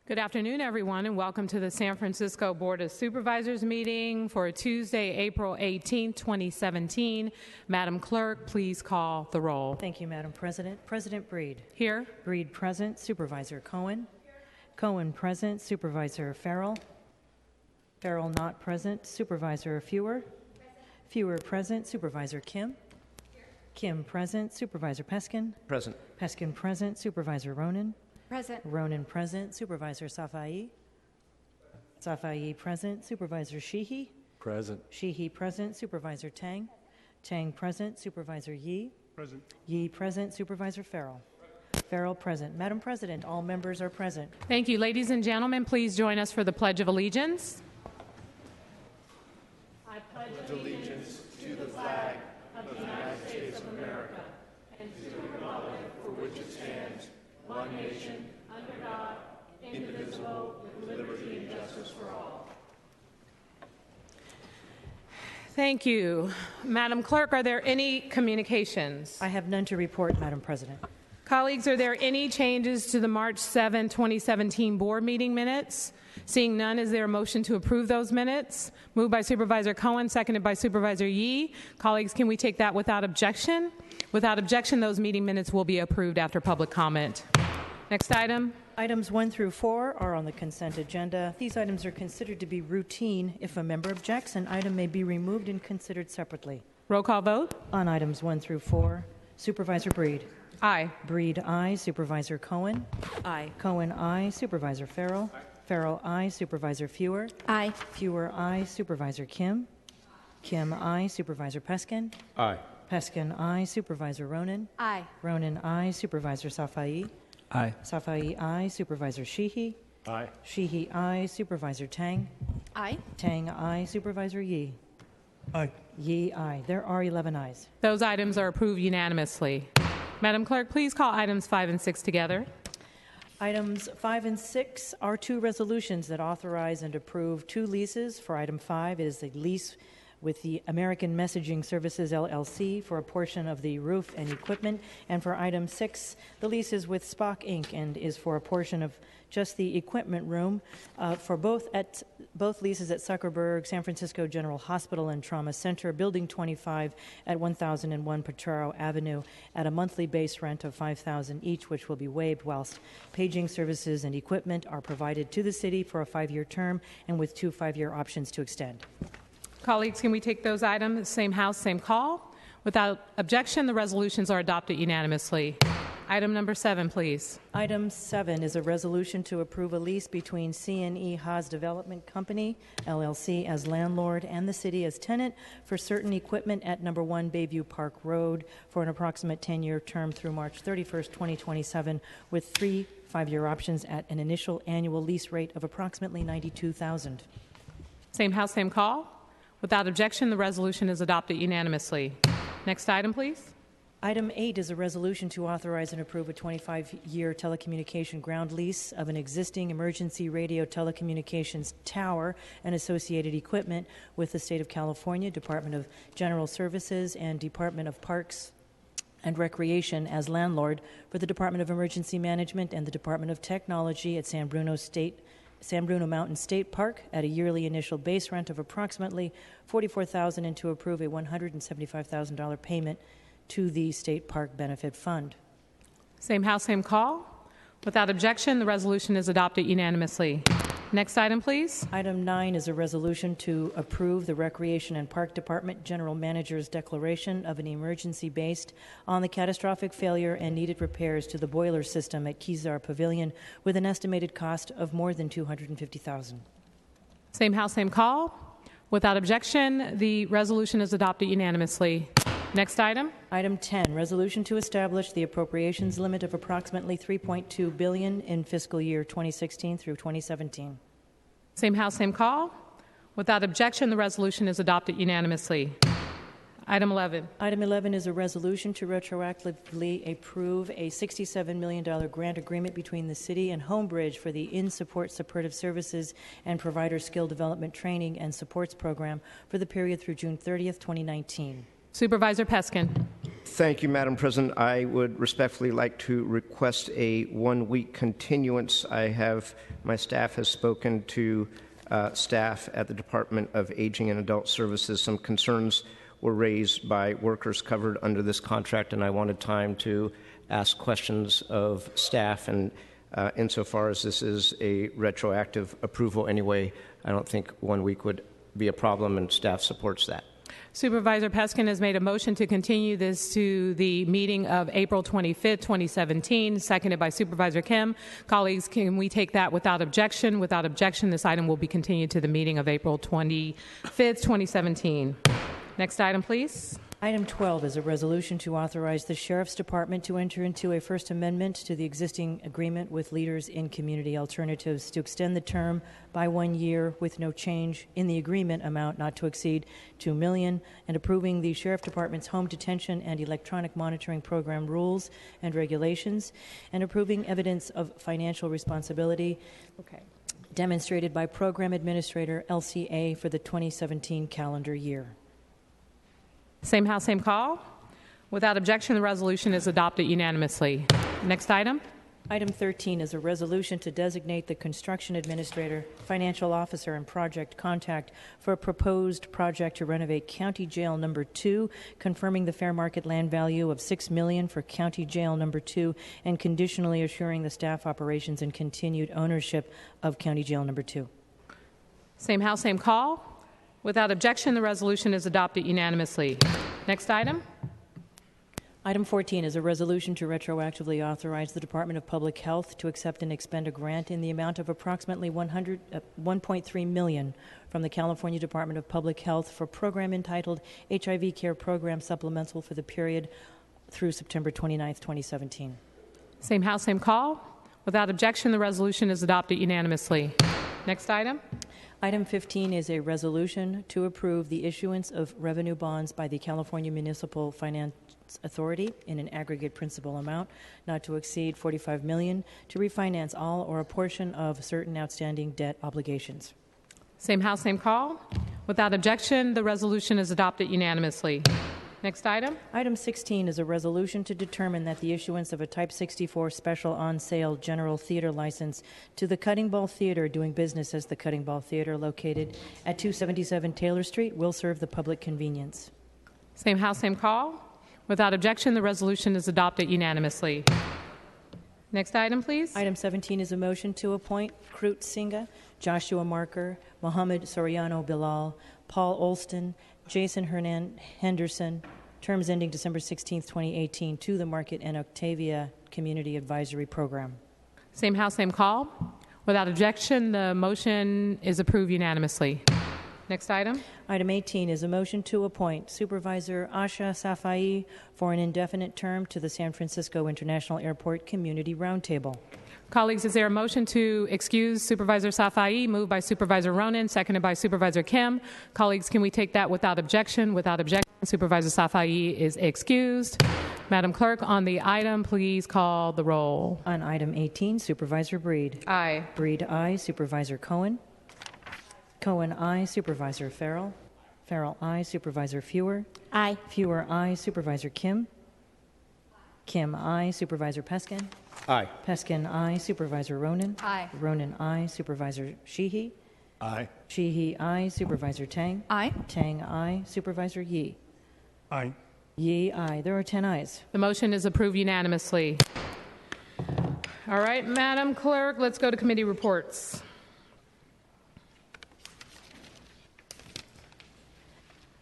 Good afternoon, everyone, and welcome to the San Francisco Board of Supervisors meeting for Tuesday, April 18, 2017. Madam Clerk, please call the roll. Thank you, Madam President. President Breed. Here. Breed present. Supervisor Cohen. Cohen present. Supervisor Farrell. Farrell not present. Supervisor Fewer. Fewer present. Supervisor Kim. Kim present. Supervisor Peskin. Present. Peskin present. Supervisor Ronan. Present. Ronan present. Supervisor Safai. Safai present. Supervisor Sheehy. Present. Sheehy present. Supervisor Tang. Tang present. Supervisor Yee. Present. Yee present. Supervisor Farrell. Farrell present. Madam President, all members are present. Thank you. Ladies and gentlemen, please join us for the Pledge of Allegiance. I pledge allegiance to the flag of the United States of America and to the republic for which it stands, one nation, under God, indivisible, with liberty and justice for all. Thank you. Madam Clerk, are there any communications? I have none to report, Madam President. Colleagues, are there any changes to the March 7, 2017 board meeting minutes? Seeing none, is there a motion to approve those minutes? Moved by Supervisor Cohen, seconded by Supervisor Yee. Colleagues, can we take that without objection? Without objection, those meeting minutes will be approved after public comment. Next item. Items 1 through 4 are on the consent agenda. These items are considered to be routine. If a member objects, an item may be removed and considered separately. Roll call vote. On items 1 through 4, Supervisor Breed. Aye. Breed, aye. Supervisor Cohen. Aye. Cohen, aye. Supervisor Farrell. Farrell, aye. Supervisor Fewer. Aye. Fewer, aye. Supervisor Kim. Kim, aye. Supervisor Peskin. Aye. Peskin, aye. Supervisor Ronan. Aye. Ronan, aye. Supervisor Safai. Aye. Safai, aye. Supervisor Sheehy. Aye. Sheehy, aye. Supervisor Tang. Aye. Tang, aye. Supervisor Yee. Aye. Yee, aye. There are 11 ayes. Those items are approved unanimously. Madam Clerk, please call items 5 and 6 together. Items 5 and 6 are two resolutions that authorize and approve two leases. For item 5, it is the lease with the American Messaging Services, LLC, for a portion of the roof and equipment. And for item 6, the lease is with Spock, Inc., and is for a portion of just the equipment room for both leases at Zuckerberg, San Francisco General Hospital and Trauma Center, Building 25 at 1001 Potrero Avenue, at a monthly base rent of $5,000 each, which will be waived whilst paging services and equipment are provided to the city for a 5-year term and with 2 5-year options to extend. Colleagues, can we take those items, same house, same call? Without objection, the resolutions are adopted unanimously. Item number 7, please. Item 7 is a resolution to approve a lease between C&E Haas Development Company, LLC, as landlord and the city as tenant for certain equipment at number 1 Bayview Park Road for an approximate 10-year term through March 31st, 2027, with 3 5-year options at an initial annual lease rate of approximately $92,000. Same house, same call? Without objection, the resolution is adopted unanimously. Next item, please. Item 8 is a resolution to authorize and approve a 25-year telecommunication ground lease of an existing emergency radio telecommunications tower and associated equipment with the State of California, Department of General Services, and Department of Parks and Recreation as landlord for the Department of Emergency Management and the Department of Technology at San Bruno Mountain State Park at a yearly initial base rent of approximately $44,000 and to approve a $175,000 payment to the State Park Benefit Fund. Same house, same call? Without objection, the resolution is adopted unanimously. Next item, please. Item 9 is a resolution to approve the Recreation and Park Department General Manager's declaration of an emergency based on the catastrophic failure and needed repairs to the boiler system at Kezar Pavilion with an estimated cost of more than $250,000. Same house, same call? Without objection, the resolution is adopted unanimously. Next item. Item 10, resolution to establish the appropriations limit of approximately $3.2 billion in fiscal year 2016 through 2017. Same house, same call? Without objection, the resolution is adopted unanimously. Item 11. Item 11 is a resolution to retroactively approve a $67 million grant agreement between the city and Homebridge for the In-Support Supportive Services and Provider Skill Development Training and Supports Program for the period through June 30th, 2019. Supervisor Peskin. Thank you, Madam President. I would respectfully like to request a one-week continuance. My staff has spoken to staff at the Department of Aging and Adult Services. Some concerns were raised by workers covered under this contract, and I wanted time to ask questions of staff. And insofar as this is a retroactive approval anyway, I don't think 1 week would be a problem, and staff supports that. Supervisor Peskin has made a motion to continue this to the meeting of April 25th, 2017, seconded by Supervisor Kim. Colleagues, can we take that without objection? Without objection, this item will be continued to the meeting of April 25th, 2017. Next item, please. Item 12 is a resolution to authorize the Sheriff's Department to enter into a First Amendment to the existing agreement with Leaders in Community Alternatives to extend the term by 1 year with no change in the agreement amount not to exceed $2 million, and approving the Sheriff Department's home detention and electronic monitoring program rules and regulations, and approving evidence of financial responsibility demonstrated by Program Administrator LCA for the 2017 calendar year. Same house, same call. Without objection, the resolution is adopted unanimously. Next item. Item 13 is a resolution to designate the construction administrator, financial officer, and project contact for a proposed project to renovate County Jail Number 2, confirming the fair market land value of $6 million for County Jail Number 2, and conditionally assuring the staff operations and continued ownership of County Jail Number 2. Same house, same call. Without objection, the resolution is adopted unanimously. Next item. Item 14 is a resolution to retroactively authorize the Department of Public Health to accept and expend a grant in the amount of approximately $1.3 million from the California Department of Public Health for a program entitled HIV Care Program Supplemental for the period through September 29, 2017. Same house, same call. Without objection, the resolution is adopted unanimously. Next item. Item 15 is a resolution to approve the issuance of revenue bonds by the California Municipal Finance Authority in an aggregate principal amount not to exceed $45 million to refinance all or a portion of certain outstanding debt obligations. Same house, same call. Without objection, the resolution is adopted unanimously. Next item. Item 16 is a resolution to determine that the issuance of a Type 64 special on-sale general theater license to the Cutting Ball Theater doing business as the Cutting Ball Theater located at 277 Taylor Street will serve the public convenience. Same house, same call. Without objection, the resolution is adopted unanimously. Next item, please. Item 17 is a motion to appoint Krut Singha, Joshua Marker, Mohammed Soriano Bilal, Paul Olston, Jason Henderson, terms ending December 16, 2018, to the Market and Octavia Community Advisory Program. Same house, same call. Without objection, the motion is approved unanimously. Next item. Item 18 is a motion to appoint Supervisor Asha Safai for an indefinite term to the San Francisco International Airport Community Roundtable. Colleagues, is there a motion to excuse Supervisor Safai? Moved by Supervisor Ronan, seconded by Supervisor Kim. Colleagues, can we take that without objection? Without objection, Supervisor Safai is excused. Madam Clerk, on the item, please call the roll. On item 18, Supervisor Breed. Aye. Breed, aye. Supervisor Cohen. Cohen, aye. Supervisor Farrell. Farrell, aye. Supervisor Fewer. Aye. Fewer, aye. Supervisor Kim. Kim, aye. Supervisor Peskin. Aye. Peskin, aye. Supervisor Ronan. Aye. Ronan, aye. Supervisor Sheehy. Aye. Sheehy, aye. Supervisor Tang. Aye. Tang, aye. Supervisor Yee. Aye. Yee, aye. There are 10 ayes. The motion is approved unanimously. All right, Madam Clerk, let's go to committee reports.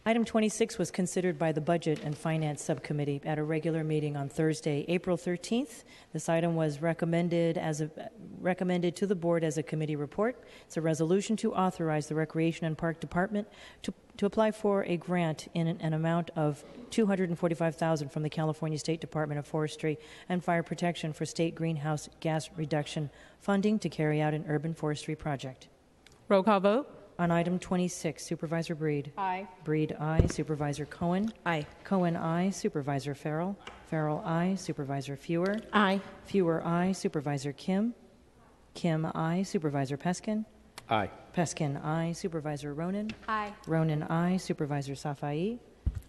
Item 26 was considered by the Budget and Finance Subcommittee at a regular meeting on Thursday, April 13th. This item was recommended to the Board as a committee report. It's a resolution to authorize the Recreation and Park Department to apply for a grant in an amount of $245,000 from the California State Department of Forestry and Fire Protection for state greenhouse gas reduction funding to carry out an urban forestry project. Roll call vote. On item 26, Supervisor Breed. Aye. Breed, aye. Supervisor Cohen. Aye. Cohen, aye. Supervisor Farrell. Farrell, aye. Supervisor Fewer. Aye. Fewer, aye. Supervisor Kim. Kim, aye. Supervisor Peskin. Aye. Peskin, aye. Supervisor Ronan. Aye. Ronan, aye. Supervisor Safai.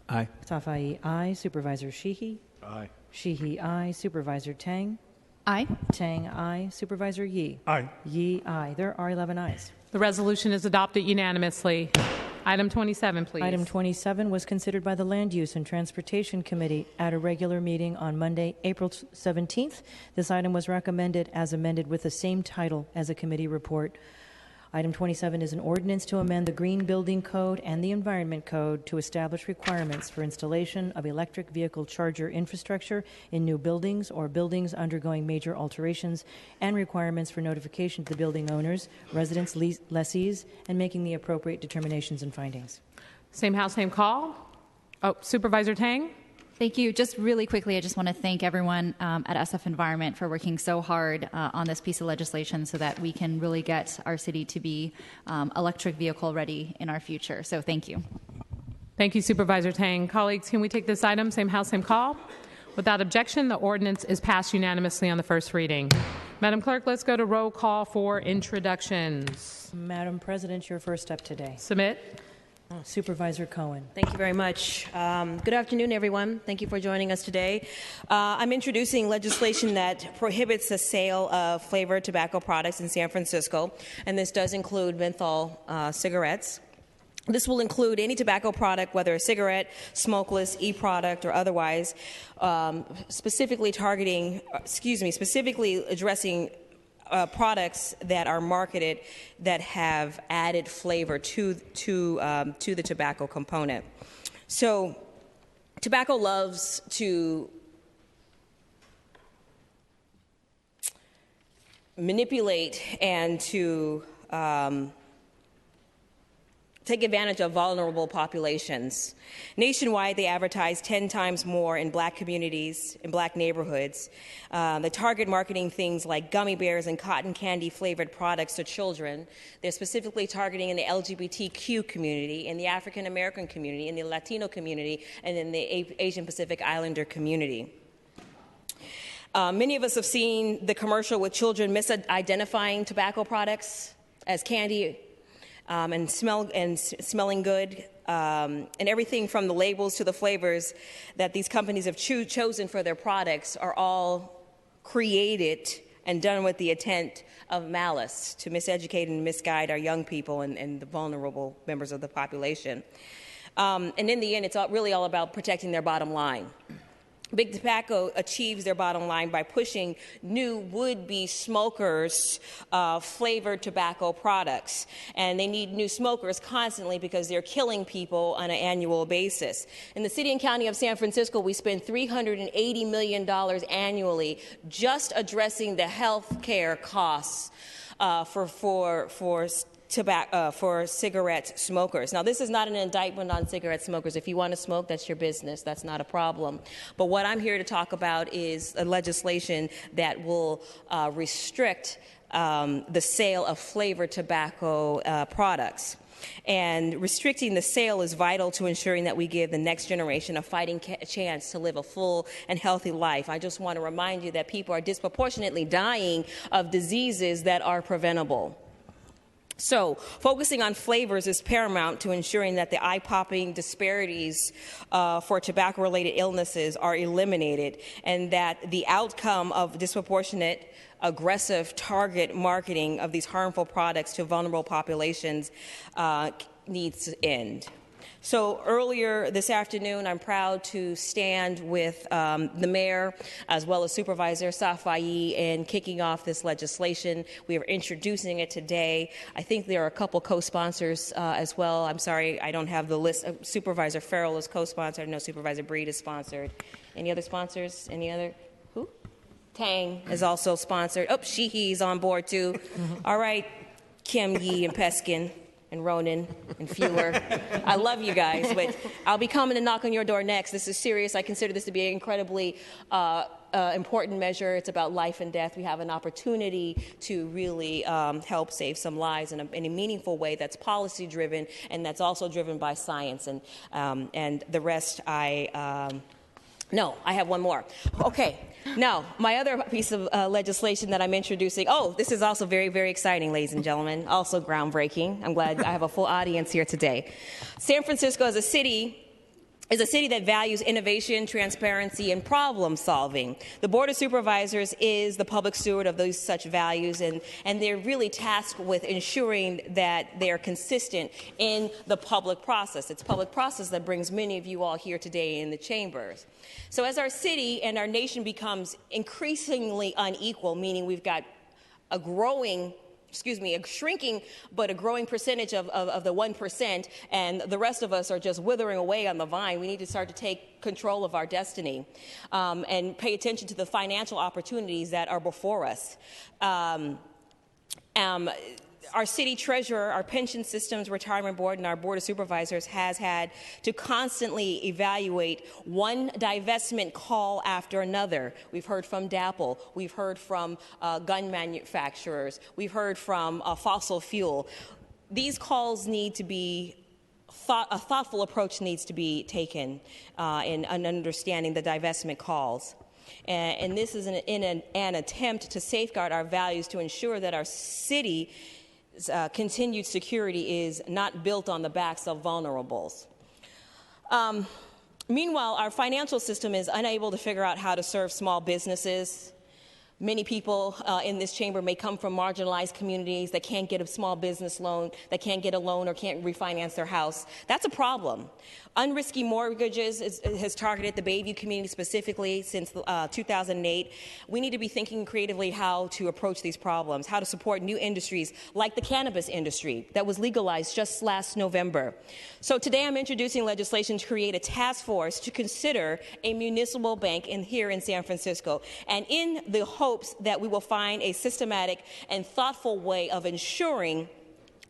Aye. Safai, aye. Supervisor Sheehy? Aye. Sheehy, aye. Supervisor Tang? Aye. Tang, aye. Supervisor Yee? Aye. Yee, aye. There are 11 ayes. The resolution is adopted unanimously. Item 27, please. Item 27 was considered by the Land Use and Transportation Committee at a regular meeting on Monday, April 17th. This item was recommended as amended with the same title as a committee report. Item 27 is an ordinance to amend the Green Building Code and the Environment Code to establish requirements for installation of electric vehicle charger infrastructure in new buildings or buildings undergoing major alterations, and requirements for notification to the building owners, residents, lessees, and making the appropriate determinations and findings. Same house, same call. Oh, Supervisor Tang? Thank you. Just really quickly, I just want to thank everyone at SF Environment for working so hard on this piece of legislation so that we can really get our city to be electric vehicle ready in our future. So thank you. Thank you, Supervisor Tang. Colleagues, can we take this item, same house, same call? Without objection, the ordinance is passed unanimously on the first reading. Madam Clerk, let's go to roll call for introductions. Madam President, your first step today. Submit. Supervisor Cohen. Thank you very much. Good afternoon, everyone. Thank you for joining us today. I'm introducing legislation that prohibits the sale of flavored tobacco products in San Francisco, and this does include menthol cigarettes. This will include any tobacco product, whether a cigarette, smokeless, e-product, or otherwise, specifically addressing products that are marketed that have added flavor to the tobacco component. So, tobacco loves to manipulate and to take advantage of vulnerable populations. Nationwide, they advertise 10 times more in black communities, in black neighborhoods. They target marketing things like gummy bears and cotton candy flavored products to children. They're specifically targeting in the LGBTQ community, in the African American community, in the Latino community, and in the Asian Pacific Islander community. Many of us have seen the commercial with children misidentifying tobacco products as candy and smelling good, and everything from the labels to the flavors that these companies have chosen for their products are all created and done with the intent of malice to miseducate and misguide our young people and the vulnerable members of the population. And in the end, it's really all about protecting their bottom line. Big Tobacco achieves their bottom line by pushing new would-be smokers flavored tobacco products. And they need new smokers constantly because they're killing people on an annual basis. In the city and county of San Francisco, we spend $380 million annually just addressing the health care costs for cigarette smokers. Now, this is not an indictment on cigarette smokers. If you want to smoke, that's your business. That's not a problem. But what I'm here to talk about is a legislation that will restrict the sale of flavored tobacco products. And restricting the sale is vital to ensuring that we give the next generation a fighting chance to live a full and healthy life. I just want to remind you that people are disproportionately dying of diseases that are preventable. So, focusing on flavors is paramount to ensuring that the eye-popping disparities for tobacco-related illnesses are eliminated and that the outcome of disproportionate, aggressive target marketing of these harmful products to vulnerable populations needs to end. So earlier this afternoon, I'm proud to stand with the mayor as well as Supervisor Safai in kicking off this legislation. We are introducing it today. I think there are a couple co-sponsors as well. I'm sorry, I don't have the list. Supervisor Farrell is co-sponsored. I know Supervisor Breed is sponsored. Any other sponsors? Any other? Who? Tang is also sponsored. Oh, Sheehy's on board too. All right, Kim, Yee, and Peskin. And Ronan and Fewer. I love you guys, but I'll be coming to knock on your door next. This is serious. I consider this to be an incredibly important measure. It's about life and death. We have an opportunity to really help save some lives in a meaningful way that's policy-driven and that's also driven by science. And the rest no, I have one more. Okay, now, my other piece of legislation that I'm introducing, this is also very, very exciting, ladies and gentlemen, also groundbreaking. I'm glad I have a full audience here today. San Francisco as a city is a city that values innovation, transparency, and problem solving. The Board of Supervisors is the public steward of those such values, and they're really tasked with ensuring that they're consistent in the public process. It's public process that brings many of you all here today in the chambers. So as our city and our nation becomes increasingly unequal, meaning we've got a shrinking but a growing percentage of the 1%, and the rest of us are just withering away on the vine. We need to start to take control of our destiny and pay attention to the financial opportunities that are before us. Our city treasurer, our pension systems retirement board, and our board of supervisors has had to constantly evaluate one divestment call after another. We've heard from DAPL. We've heard from gun manufacturers. We've heard from fossil fuel. These calls need to be a thoughtful approach needs to be taken in understanding the divestment calls. And this is in an attempt to safeguard our values, to ensure that our city continued security is not built on the backs of vulnerables. Meanwhile, our financial system is unable to figure out how to serve small businesses. Many people in this chamber may come from marginalized communities that can't get a small business loan, that can't get a loan or can't refinance their house. That's a problem. Unrisky mortgages has targeted the Bayview community specifically since 2008. We need to be thinking creatively how to approach these problems, how to support new industries like the cannabis industry that was legalized just last November. So today I'm introducing legislation to create a task force to consider a municipal bank here in San Francisco, and in the hopes that we will find a systematic and thoughtful way of ensuring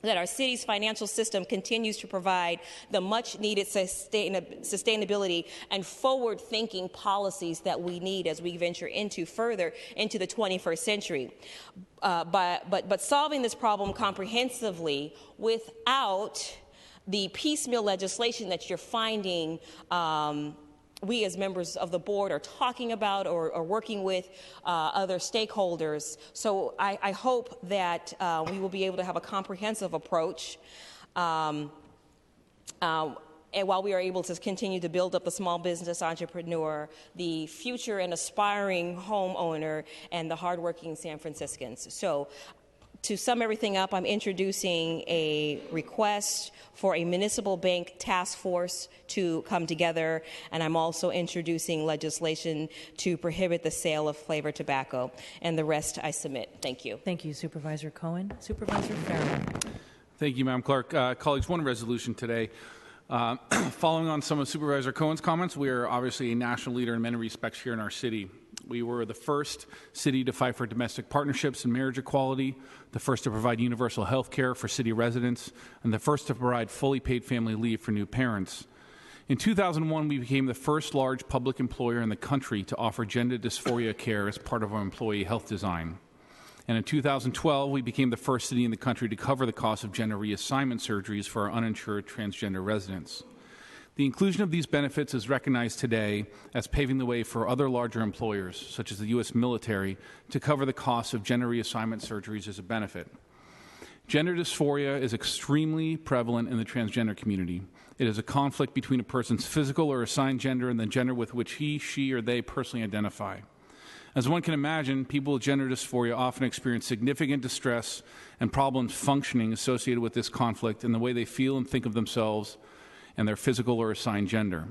that our city's financial system continues to provide the much-needed sustainability and forward-thinking policies that we need as we venture further into the 21st century. But solving this problem comprehensively without the piecemeal legislation that you're finding we as members of the board are talking about or working with other stakeholders. So I hope that we will be able to have a comprehensive approach and while we are able to continue to build up the small business entrepreneur, the future and aspiring homeowner, and the hardworking San Franciscans. So to sum everything up, I'm introducing a request for a municipal bank task force to come together, and I'm also introducing legislation to prohibit the sale of flavored tobacco. And the rest I submit. Thank you. Thank you, Supervisor Cohen. Supervisor Farrell. Thank you, Madam Clerk. Colleagues, one resolution today. Following on some of Supervisor Cohen's comments, we are obviously a national leader in many respects here in our city. We were the first city to fight for domestic partnerships and marriage equality, the first to provide universal health care for city residents, and the first to provide fully paid family leave for new parents. In 2001, we became the first large public employer in the country to offer gender dysphoria care as part of our employee health design. And in 2012, we became the first city in the country to cover the cost of gender reassignment surgeries for our uninsured transgender residents. The inclusion of these benefits is recognized today as paving the way for other larger employers, such as the U.S. military, to cover the cost of gender reassignment surgeries as a benefit. Gender dysphoria is extremely prevalent in the transgender community. It is a conflict between a person's physical or assigned gender and the gender with which he, she, or they personally identify. As one can imagine, people with gender dysphoria often experience significant distress and problems functioning associated with this conflict in the way they feel and think of themselves and their physical or assigned gender.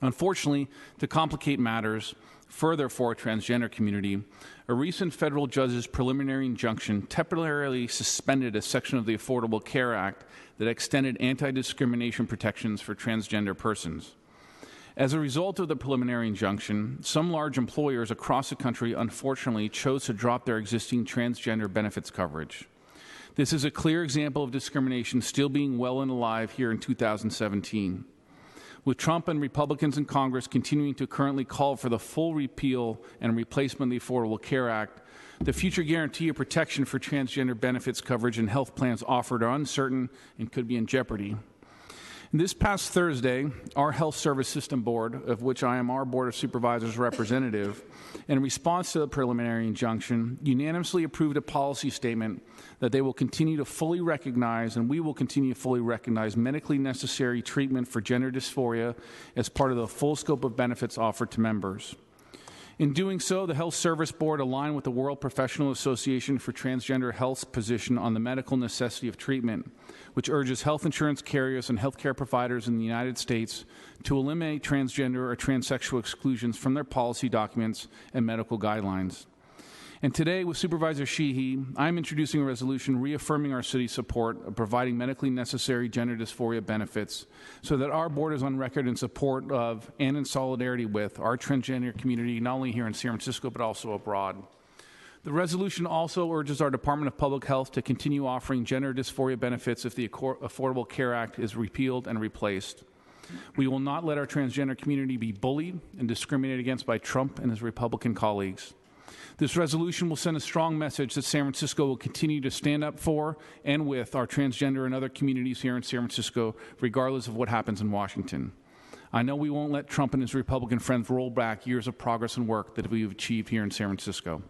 Unfortunately, to complicate matters further for our transgender community, a recent federal judge's preliminary injunction temporarily suspended a section of the Affordable Care Act that extended anti-discrimination protections for transgender persons. As a result of the preliminary injunction, some large employers across the country unfortunately chose to drop their existing transgender benefits coverage. This is a clear example of discrimination still being well and alive here in 2017. With Trump and Republicans in Congress continuing to currently call for the full repeal and replacement of the Affordable Care Act, the future guarantee of protection for transgender benefits coverage and health plans offered are uncertain and could be in jeopardy. This past Thursday, our Health Service System Board, of which I am our Board of Supervisors representative, in response to the preliminary injunction, unanimously approved a policy statement that they will continue to fully recognize, and we will continue to fully recognize, medically necessary treatment for gender dysphoria as part of the full scope of benefits offered to members. In doing so, the Health Service Board aligned with the World Professional Association for Transgender Health's position on the medical necessity of treatment, which urges health insurance carriers and healthcare providers in the United States to eliminate transgender or transsexual exclusions from their policy documents and medical guidelines. And today, with Supervisor Sheehy, I'm introducing a resolution reaffirming our city's support of providing medically necessary gender dysphoria benefits so that our board is on record in support of and in solidarity with our transgender community, not only here in San Francisco, but also abroad. The resolution also urges our Department of Public Health to continue offering gender dysphoria benefits if the Affordable Care Act is repealed and replaced. We will not let our transgender community be bullied and discriminated against by Trump and his Republican colleagues. This resolution will send a strong message that San Francisco will continue to stand up for and with our transgender and other communities here in San Francisco, regardless of what happens in Washington. I know we won't let Trump and his Republican friends roll back years of progress and work that we've achieved here in San Francisco.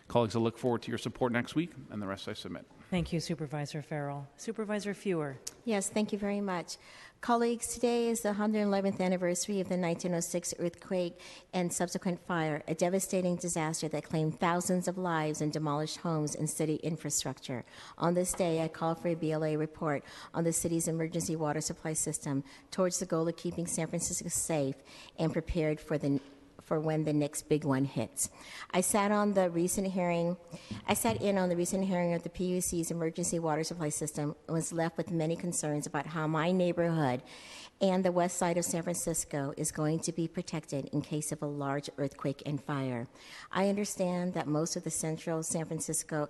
Colleagues, I look forward to your support next week, and the rest I submit. Thank you, Supervisor Farrell. Supervisor Fewer. Yes, thank you very much. Colleagues, today is the 111th anniversary of the 1906 earthquake and subsequent fire, a devastating disaster that claimed thousands of lives and demolished homes and city infrastructure. On this day, I call for a BLA report on the city's emergency water supply system towards the goal of keeping San Francisco safe and prepared for when the next big one hits. I sat in on the recent hearing of the PUC's emergency water supply system and was left with many concerns about how my neighborhood and the west side of San Francisco is going to be protected in case of a large earthquake and fire. I understand that most of central San Francisco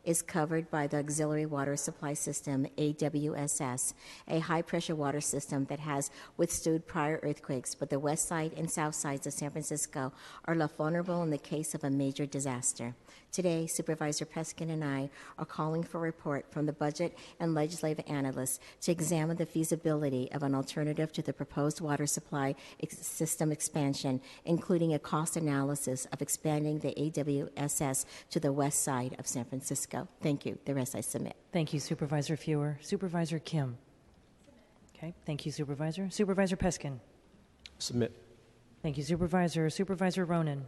is covered by the Auxiliary Water Supply System, AWSS, a high-pressure water system that has withstood prior earthquakes, but the west side and south sides of San Francisco are left vulnerable in the case of a major disaster. Today, Supervisor Peskin and I are calling for a report from the budget and legislative analysts to examine the feasibility of an alternative to the proposed water supply system expansion, including a cost analysis of expanding the AWSS to the west side of San Francisco. Thank you. The rest I submit. Thank you, Supervisor Fewer. Supervisor Kim. Okay, thank you, Supervisor. Supervisor Peskin. Submit. Thank you, Supervisor. Supervisor Ronan.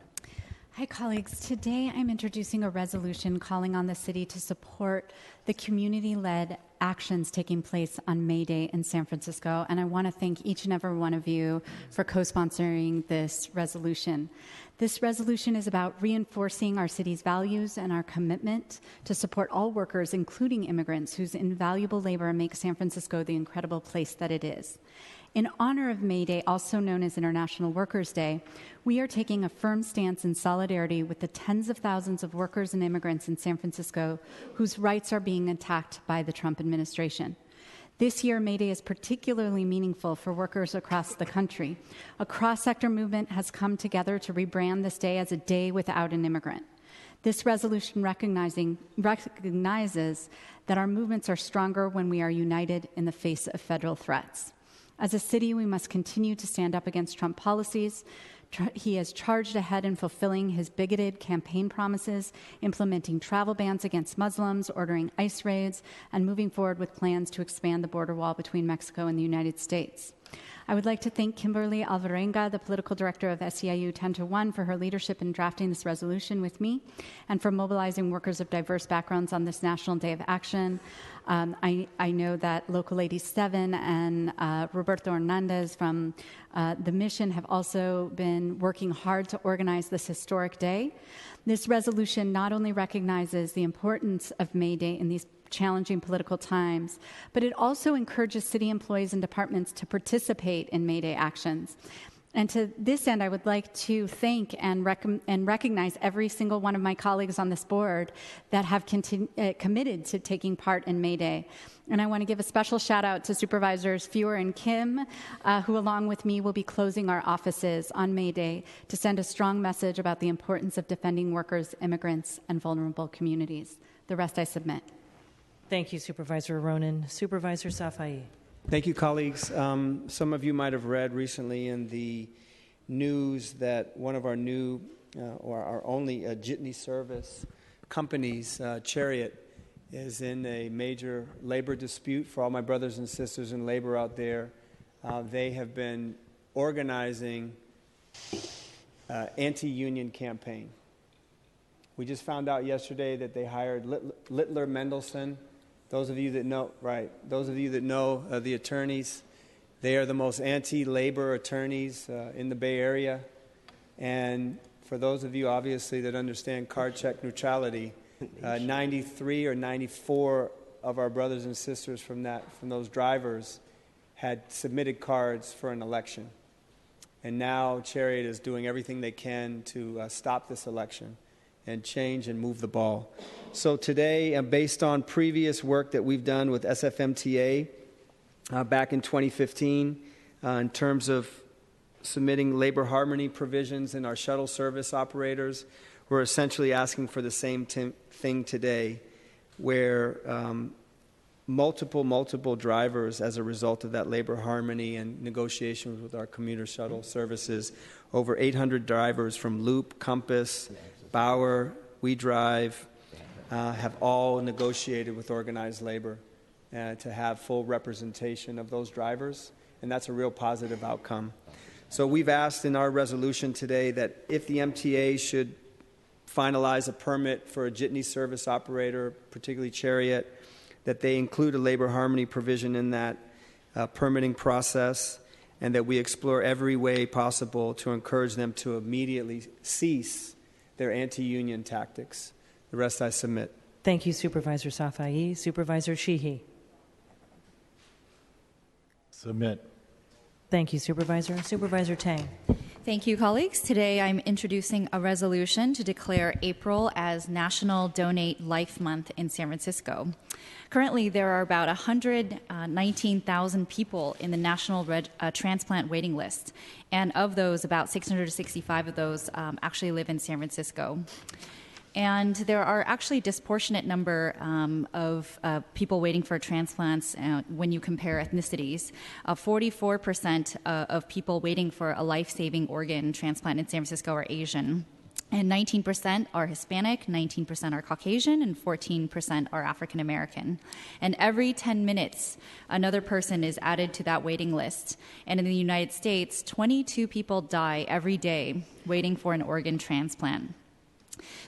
Hi, colleagues. Today I'm introducing a resolution calling on the city to support the community-led actions taking place on May Day in San Francisco, and I want to thank each and every one of you for co-sponsoring this resolution. This resolution is about reinforcing our city's values and our commitment to support all workers, including immigrants, whose invaluable labor makes San Francisco the incredible place that it is. In honor of May Day, also known as International Workers' Day, we are taking a firm stance in solidarity with the tens of thousands of workers and immigrants in San Francisco whose rights are being attacked by the Trump administration. This year, May Day is particularly meaningful for workers across the country. A cross-sector movement has come together to rebrand this day as a day without an immigrant. This resolution recognizes that our movements are stronger when we are united in the face of federal threats. As a city, we must continue to stand up against Trump policies. He has charged ahead in fulfilling his bigoted campaign promises, implementing travel bans against Muslims, ordering ICE raids, and moving forward with plans to expand the border wall between Mexico and the United States. I would like to thank Kimberly Alvarenga, the political director of SEIU 10-1, for her leadership in drafting this resolution with me and for mobilizing workers of diverse backgrounds on this National Day of Action. I know that Local 87 and Roberto Hernandez from the Mission have also been working hard to organize this historic day. This resolution not only recognizes the importance of May Day in these challenging political times, but it also encourages city employees and departments to participate in May Day actions. And to this end, I would like to thank and recognize every single one of my colleagues on this board that have committed to taking part in May Day. And I want to give a special shout out to Supervisors Fewer and Kim, who along with me will be closing our offices on May Day to send a strong message about the importance of defending workers, immigrants, and vulnerable communities. The rest I submit. Thank you, Supervisor Ronan. Supervisor Safai. Thank you, colleagues. Some of you might have read recently in the news that one of our new or our only jitney service companies, Chariot, is in a major labor dispute. For all my brothers and sisters in labor out there, they have been organizing anti-union campaign. We just found out yesterday that they hired Littler Mendelson. Those of you that know, the attorneys, they are the most anti-labor attorneys in the Bay Area. And for those of you, obviously, that understand card check neutrality, 93 or 94 of our brothers and sisters from those drivers had submitted cards for an election. And now Chariot is doing everything they can to stop this election and change and move the ball. So today, based on previous work that we've done with SFMTA back in 2015, in terms of submitting labor harmony provisions in our shuttle service operators, we're essentially asking for the same thing today, where multiple drivers, as a result of that labor harmony and negotiations with our commuter shuttle services, over 800 drivers from Loop, Compass, Bauer, We Drive, have all negotiated with organized labor to have full representation of those drivers, and that's a real positive outcome. So we've asked in our resolution today that if the MTA should finalize a permit for a jitney service operator, particularly Chariot, that they include a labor harmony provision in that permitting process, and that we explore every way possible to encourage them to immediately cease their anti-union tactics. The rest I submit. Thank you, Supervisor Safai. Supervisor Sheehy. Submit. Thank you, Supervisor. Supervisor Tang. Thank you, colleagues. Today I'm introducing a resolution to declare April as National Donate Life Month in San Francisco. Currently, there are about 119,000 people in the national transplant waiting list, and of those, about 665 of those actually live in San Francisco. And there are actually a disproportionate number of people waiting for transplants when you compare ethnicities. 44% of people waiting for a life-saving organ transplant in San Francisco are Asian. And 19% are Hispanic, 19% are Caucasian, and 14% are African American. And every 10 minutes, another person is added to that waiting list. And in the United States, 22 people die every day waiting for an organ transplant.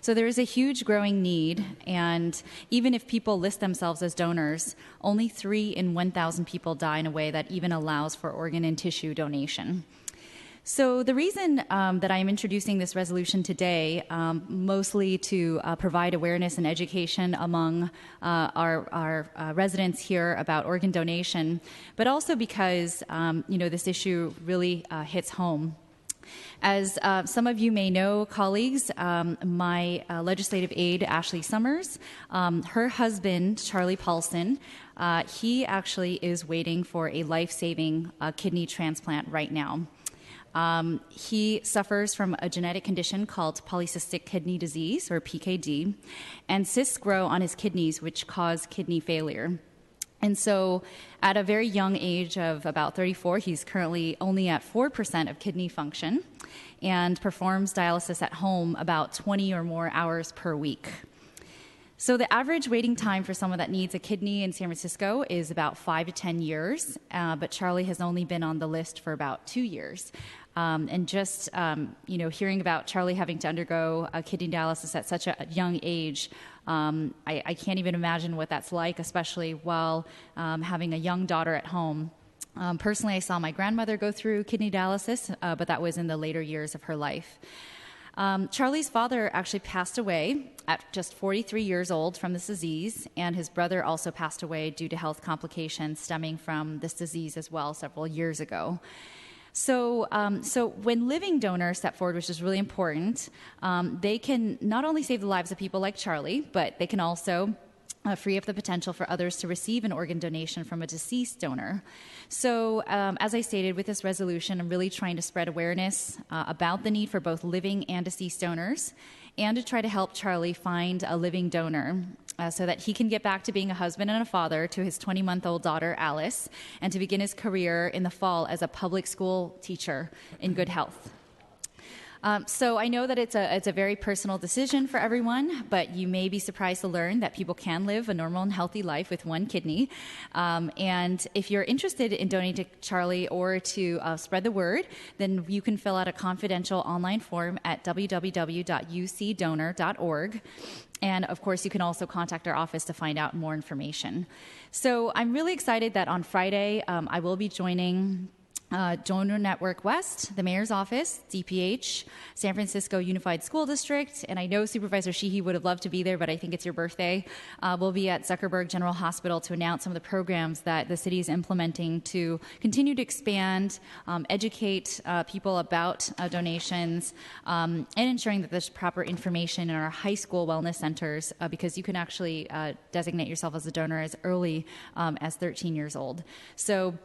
So there is a huge growing need, and even if people list themselves as donors, only 3 in 1,000 people die in a way that even allows for organ and tissue donation. So the reason that I am introducing this resolution today, mostly to provide awareness and education among our residents here about organ donation, but also because this issue really hits home. As some of you may know, colleagues, my legislative aide, Ashley Summers, her husband, Charlie Paulson, he actually is waiting for a life-saving kidney transplant right now. He suffers from a genetic condition called polycystic kidney disease, or PKD, and cysts grow on his kidneys, which cause kidney failure. And so at a very young age of about 34, he's currently only at 4% of kidney function and performs dialysis at home about 20 or more hours per week. So the average waiting time for someone that needs a kidney in San Francisco is about 5 to 10 years, but Charlie has only been on the list for about 2 years. And just, hearing about Charlie having to undergo a kidney dialysis at such a young age, I can't even imagine what that's like, especially while having a young daughter at home. Personally, I saw my grandmother go through kidney dialysis, but that was in the later years of her life. Charlie's father actually passed away at just 43 years old from this disease, and his brother also passed away due to health complications stemming from this disease as well several years ago. So when living donors step forward, which is really important, they can not only save the lives of people like Charlie, but they can also free up the potential for others to receive an organ donation from a deceased donor. So as I stated, with this resolution, I'm really trying to spread awareness about the need for both living and deceased donors, and to try to help Charlie find a living donor. so that he can get back to being a husband and a father to his 20-month-old daughter, Alice, and to begin his career in the fall as a public school teacher in good health. So I know that it's a very personal decision for everyone, but you may be surprised to learn that people can live a normal and healthy life with one kidney. And if you're interested in donating to Charlie or to spread the word, then you can fill out a confidential online form at www.ucdonor.org. And of course, you can also contact our office to find out more information. So I'm really excited that on Friday, I will be joining Donor Network West, the Mayor's Office, DPH, San Francisco Unified School District, and I know Supervisor Sheehy would have loved to be there, but I think it's your birthday. We'll be at Zuckerberg General Hospital to announce some of the programs that the city is implementing to continue to expand, educate people about donations, and ensuring that there's proper information in our high school wellness centers, because you can actually designate yourself as a donor as early as 13 years old. So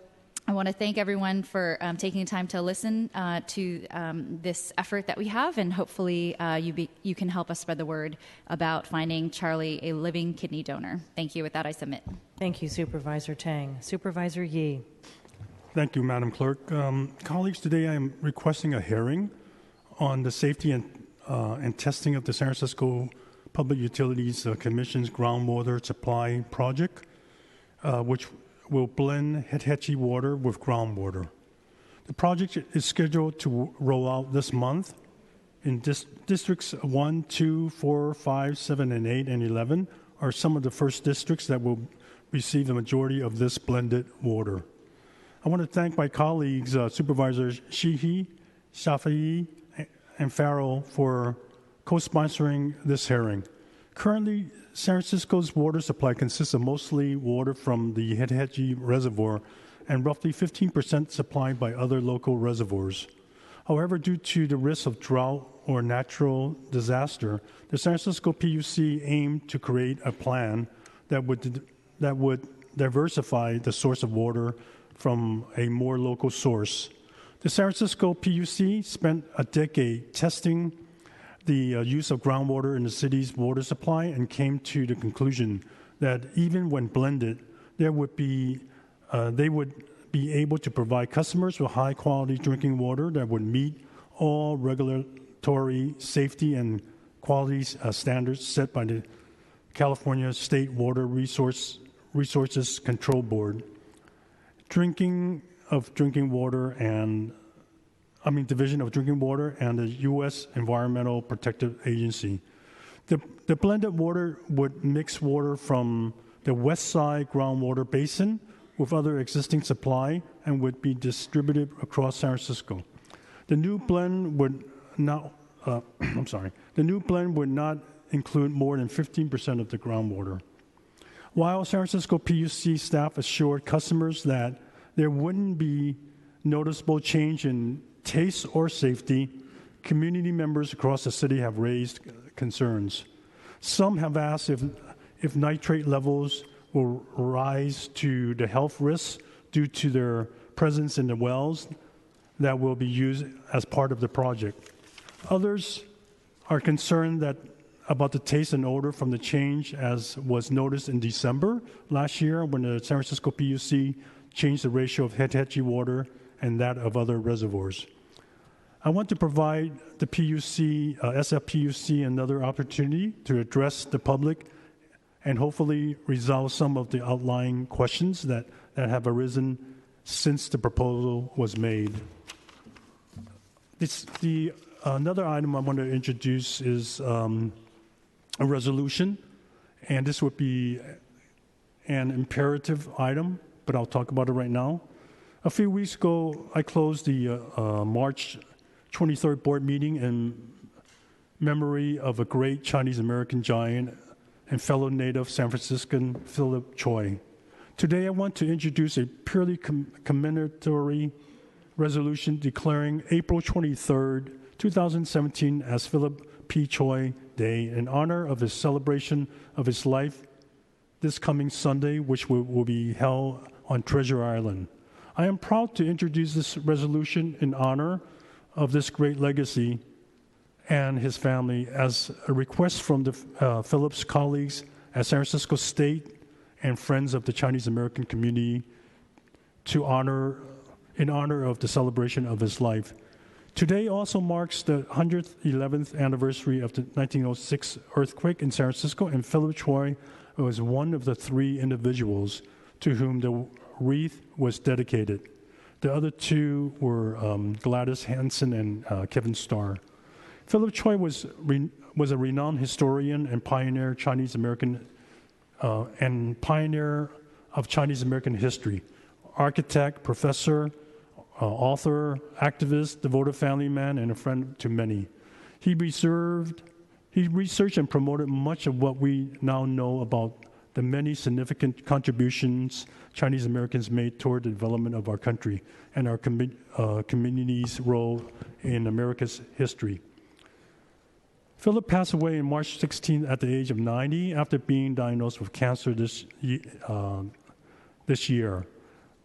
I want to thank everyone for taking the time to listen to this effort that we have, and hopefully you can help us spread the word about finding Charlie a living kidney donor. Thank you. With that, I submit. Thank you, Supervisor Tang. Supervisor Yee. Thank you, Madam Clerk. Colleagues, today I am requesting a hearing on the safety and testing of the San Francisco Public Utilities Commission's groundwater supply project, which will blend Hetchy water with groundwater. The project is scheduled to roll out this month in districts 1, 2, 4, 5, 7, and 8, and 11 are some of the first districts that will receive the majority of this blended water. I want to thank my colleagues, Supervisors Sheehy, Shafii, and Farrell for co-sponsoring this hearing. Currently, San Francisco's water supply consists of mostly water from the Hetchy Reservoir and roughly 15% supplied by other local reservoirs. However, due to the risk of drought or natural disaster, the San Francisco PUC aimed to create a plan that would diversify the source of water from a more local source. The San Francisco PUC spent a decade testing the use of groundwater in the city's water supply and came to the conclusion that even when blended, they would be able to provide customers with high-quality drinking water that would meet all regulatory safety and quality standards set by the California State Water Resources Control Board. Division of Drinking Water and the U.S. Environmental Protective Agency. The blended water would mix water from the west side groundwater basin with other existing supply and would be distributed across San Francisco. The new blend would not include more than 15% of the groundwater. While San Francisco PUC staff assured customers that there wouldn't be noticeable change in taste or safety, community members across the city have raised concerns. Some have asked if nitrate levels will rise to the health risks due to their presence in the wells that will be used as part of the project. Others are concerned about the taste and odor from the change, as was noticed in December last year when the San Francisco PUC changed the ratio of Hetchy water and that of other reservoirs. I want to provide the SFPUC another opportunity to address the public and hopefully resolve some of the outlying questions that have arisen since the proposal was made. Another item I want to introduce is a resolution, and this would be an imperative item, but I'll talk about it right now. A few weeks ago, I closed the March 23rd board meeting in memory of a great Chinese-American giant and fellow native San Franciscan Philip Choi. Today, I want to introduce a purely commemorative resolution declaring April 23rd, 2017 as Philip P. Choi Day in honor of his celebration of his life this coming Sunday, which will be held on Treasure Island. I am proud to introduce this resolution in honor of this great legacy and his family as a request from the Phillips colleagues at San Francisco State and Friends of the Chinese American Community in honor of the celebration of his life. Today also marks the 111th anniversary of the 1906 earthquake in San Francisco, and Philip Choi was one of the 3 individuals to whom the wreath was dedicated. The other 2 were Gladys Hansen and Kevin Starr. Philip Choi was a renowned historian and pioneer of Chinese American history, architect, professor, author, activist, devoted family man, and a friend to many. He researched and promoted much of what we now know about the many significant contributions Chinese Americans made toward the development of our country and our community's role in America's history. Philip passed away on March 16 at the age of 90 after being diagnosed with cancer this year.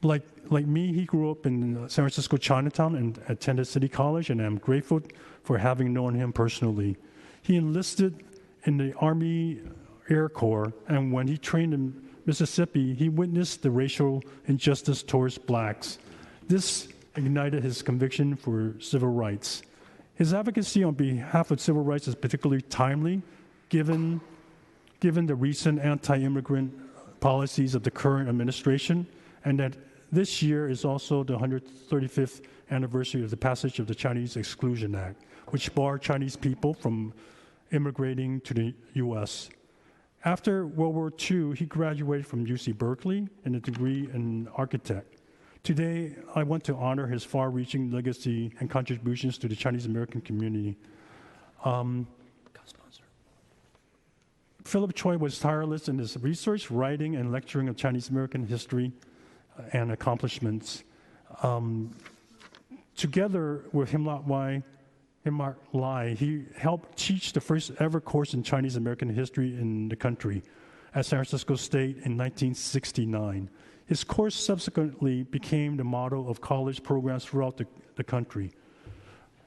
Like me, he grew up in San Francisco Chinatown and attended City College, and I'm grateful for having known him personally. He enlisted in the Army Air Corps, and when he trained in Mississippi, he witnessed the racial injustice towards blacks. This ignited his conviction for civil rights. His advocacy on behalf of civil rights is particularly timely, given the recent anti-immigrant policies of the current administration, and that this year is also the 135th anniversary of the passage of the Chinese Exclusion Act, which barred Chinese people from immigrating to the U.S. After World War II, he graduated from UC Berkeley in a degree in architect. Today, I want to honor his far-reaching legacy and contributions to the Chinese American community. Philip Choi was tireless in his research, writing, and lecturing of Chinese American history and accomplishments. Together with Himlat Lai, he helped teach the first ever course in Chinese American history in the country at San Francisco State in 1969. His course subsequently became the model of college programs throughout the country.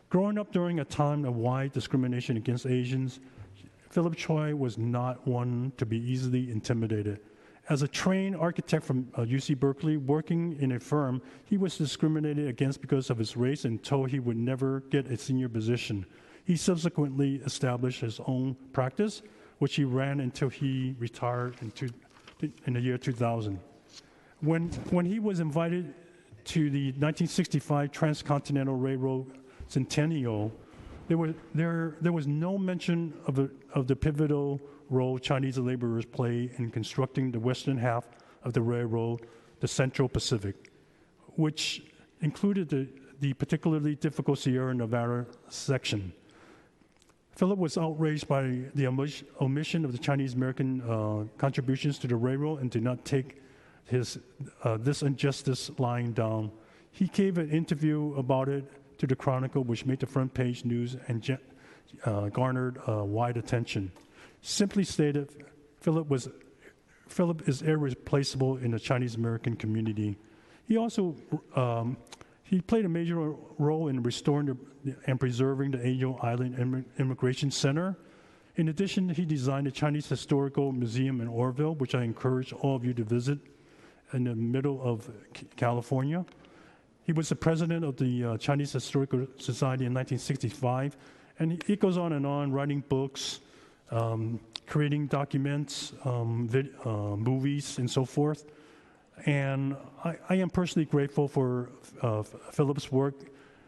Growing up during a time of wide discrimination against Asians, Philip Choi was not one to be easily intimidated. As a trained architect from UC Berkeley, working in a firm, he was discriminated against because of his race and told he would never get a senior position. He subsequently established his own practice, which he ran until he retired in the year 2000. When he was invited to the 1965 Transcontinental Railroad Centennial, there was no mention of the pivotal role Chinese laborers play in constructing the western half of the railroad, the Central Pacific, which included the particularly difficult Sierra Nevada section. Philip was outraged by the omission of the Chinese American contributions to the railroad and did not take this injustice lying down. He gave an interview about it to the Chronicle, which made the front page news and garnered wide attention. Simply stated, Philip is irreplaceable in the Chinese American community. He also he played a major role in restoring and preserving the Angel Island Immigration Center. In addition, he designed the Chinese Historical Museum in Orville, which I encourage all of you to visit, in the middle of California. He was the president of the Chinese Historical Society in 1965, and it goes on, writing books, creating documents, movies, and so forth. And I am personally grateful for Philip's work,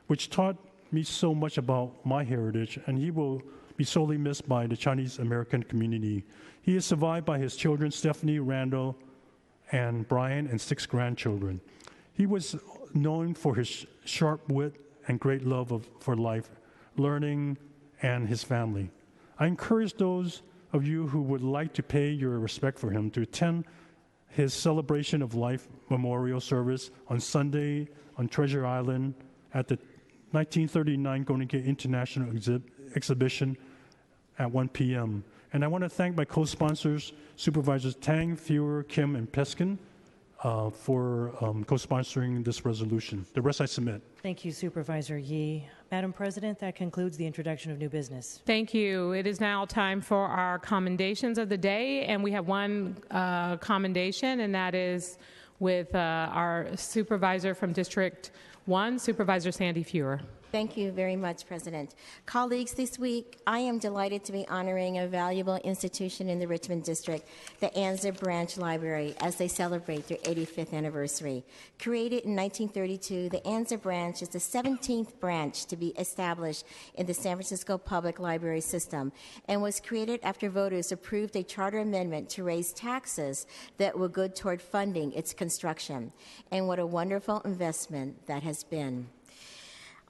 which taught me so much about my heritage, and he will be sorely missed by the Chinese American community. He is survived by his children, Stephanie, Randall, and Brian, and 6 grandchildren. He was known for his sharp wit and great love for life, learning, and his family. I encourage those of you who would like to pay your respect for him to attend his Celebration of Life memorial service on Sunday on Treasure Island at the 1939 Golden Gate International Exhibition at 1 p.m. And I want to thank my co-sponsors, Supervisors Tang, Fewer, Kim, and Peskin, for co-sponsoring this resolution. The rest I submit. Thank you, Supervisor Yee. Madam President, that concludes the introduction of new business. Thank you. It is now time for our commendations of the day, and we have one commendation, and that is with our supervisor from District 1, Supervisor Sandy Fewer. Thank you very much, President. Colleagues, this week I am delighted to be honoring a valuable institution in the Richmond District, the Anza Branch Library, as they celebrate their 85th anniversary. Created in 1932, the Anza Branch is the 17th branch to be established in the San Francisco Public Library System and was created after voters approved a charter amendment to raise taxes that will go toward funding its construction. And what a wonderful investment that has been.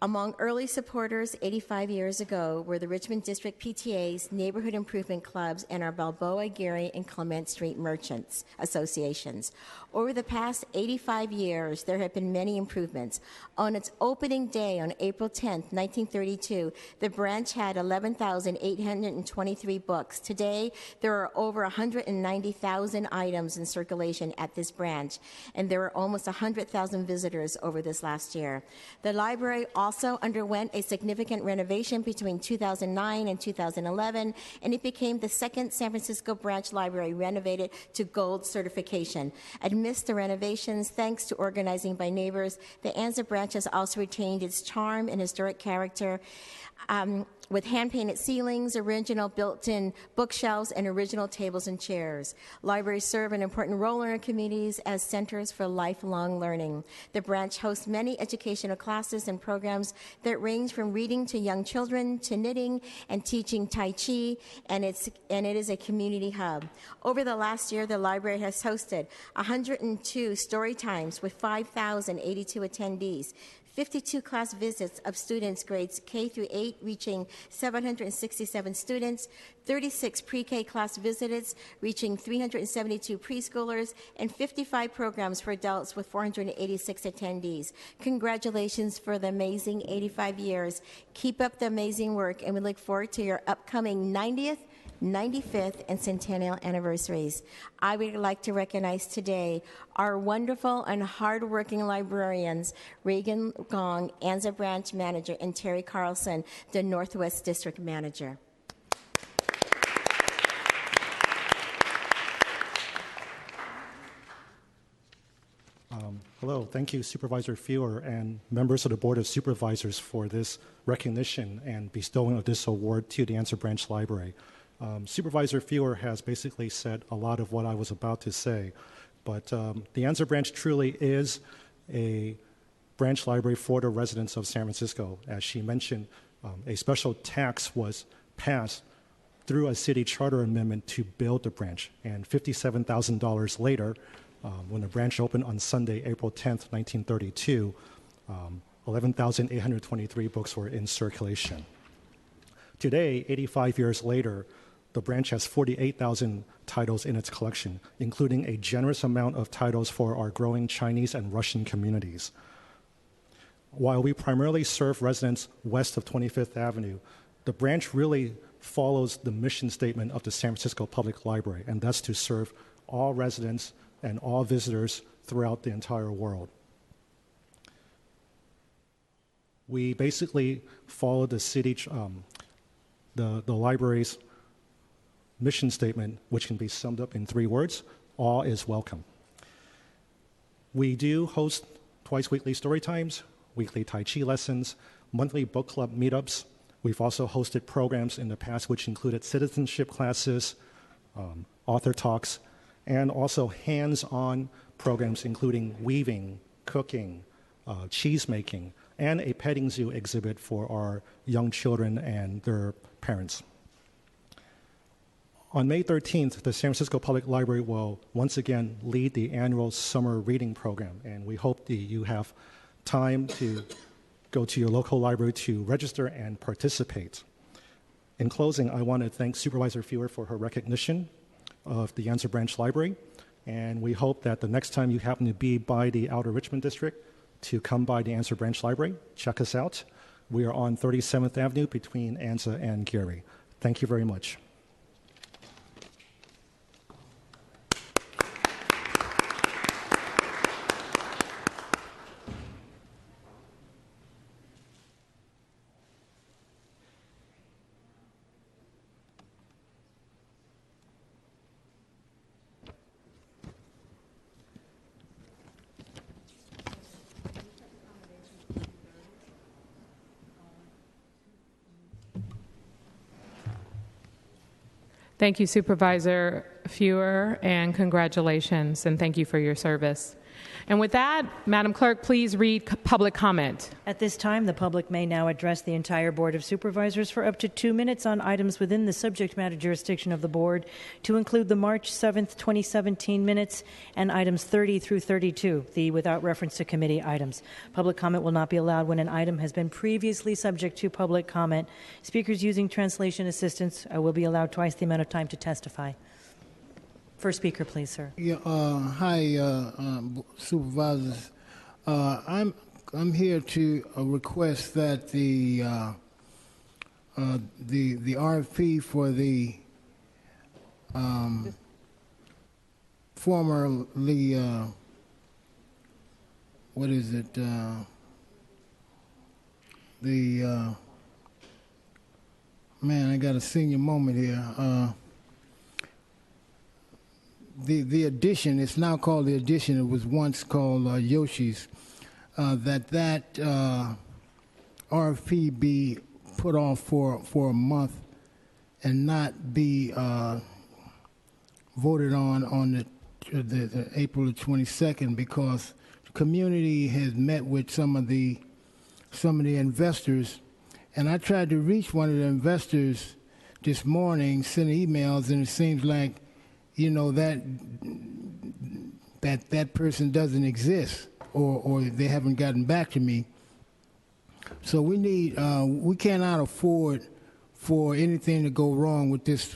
Among early supporters 85 years ago were the Richmond District PTAs, Neighborhood Improvement Clubs, and our Balboa, Geary, and Clement Street Merchants Associations. Over the past 85 years, there have been many improvements. On its opening day on April 10, 1932, the branch had 11,823 books. Today, there are over 190,000 items in circulation at this branch, and there were almost 100,000 visitors over this last year. The library also underwent a significant renovation between 2009 and 2011, and it became the second San Francisco branch library renovated to gold certification. Amidst the renovations, thanks to organizing by neighbors, the Anza branch has also retained its charm and historic character. With hand-painted ceilings, original built-in bookshelves, and original tables and chairs. Libraries serve an important role in our communities as centers for lifelong learning. The branch hosts many educational classes and programs that range from reading to young children to knitting and teaching Tai Chi, and it is a community hub. Over the last year, the library has hosted 102 story times with 5,082 attendees, 52 class visits of students grades K through 8 reaching 767 students, 36 pre-K class visits reaching 372 preschoolers, and 55 programs for adults with 486 attendees. Congratulations for the amazing 85 years. Keep up the amazing work, and we look forward to your upcoming 90th, 95th, and centennial anniversaries. I would like to recognize today our wonderful and hardworking librarians, Reagan Gong, Anza Branch Manager, and Terry Carlson, the Northwest District Manager. Hello, thank you, Supervisor Fewer and members of the Board of Supervisors for this recognition and bestowing of this award to the Anza Branch Library. Supervisor Fewer has basically said a lot of what I was about to say, but the Anza Branch truly is a branch library for the residents of San Francisco. As she mentioned, a special tax was passed through a city charter amendment to build the branch, and $57,000 later, when the branch opened on Sunday, April 10th, 1932, 11,823 books were in circulation. Today, 85 years later, the branch has 48,000 titles in its collection, including a generous amount of titles for our growing Chinese and Russian communities. While we primarily serve residents west of 25th Avenue, the branch really follows the mission statement of the San Francisco Public Library, and that's to serve all residents and all visitors throughout the entire world. We basically follow the city, the library's mission statement, which can be summed up in 3 words: all is welcome. We do host twice weekly story times, weekly Tai Chi lessons, monthly book club meetups. We've also hosted programs in the past which included citizenship classes, author talks, and also hands-on programs including weaving, cooking, cheese making, and a petting zoo exhibit for our young children and their parents. On May 13th, the San Francisco Public Library will once again lead the annual summer reading program, and we hope that you have time to go to your local library to register and participate. In closing, I want to thank Supervisor Fewer for her recognition of the Anza Branch Library, and we hope that the next time you happen to be by the Outer Richmond District to come by the Anza Branch Library, check us out. We are on 37th Avenue between Anza and Geary. Thank you very much. Thank you, Supervisor Fewer, and congratulations, and thank you for your service. And with that, Madam Clerk, please read public comment. At this time, the public may now address the entire Board of Supervisors for up to 2 minutes on items within the subject matter jurisdiction of the Board, to include the March 7th, 2017 minutes and items 30 through 32, the without reference to committee items. Public comment will not be allowed when an item has been previously subject to public comment. Speakers using translation assistance will be allowed twice the amount of time to testify. First speaker, please, sir. Yeah, hi, supervisors. I'm here to request that the RFP for the formerly what is it? Man, I got a senior moment here. The addition, it's now called the addition, it was once called Yoshi's, that RFP be put off for a month and not be voted on the April the 22nd, because the community has met with some of the investors, and I tried to reach one of the investors this morning, send emails, and it seems like that person doesn't exist, or they haven't gotten back to me. So we cannot afford for anything to go wrong with this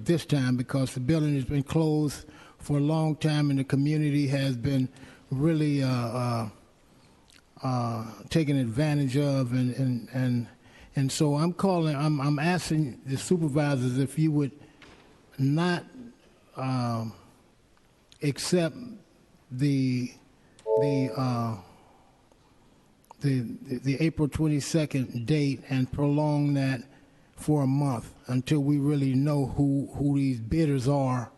this time, because the building has been closed for a long time and the community has been really taken advantage of, and so I'm asking the supervisors if you would not accept the April 22nd date and prolong that for a month until we really know who these bidders are,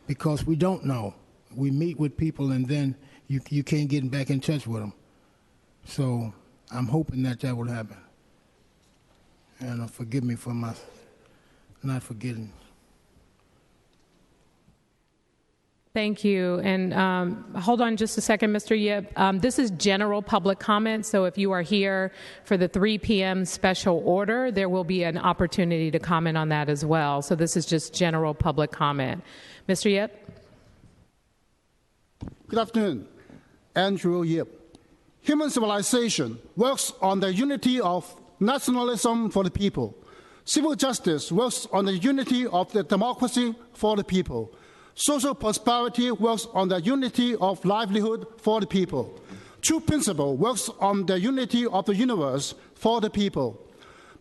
because we don't know. We meet with people and then you can't get back in touch with them. So I'm hoping that will happen. And forgive me for my not forgetting. Thank you. And hold on just a second, Mr. Yip. This is general public comment, so if you are here for the 3 p.m. special order, there will be an opportunity to comment on that as well. So this is just general public comment. Mr. Yip? Good afternoon. Andrew Yip. Human civilization works on the unity of nationalism for the people. Civil justice works on the unity of the democracy for the people. Social prosperity works on the unity of livelihood for the people. True principle works on the unity of the universe for the people.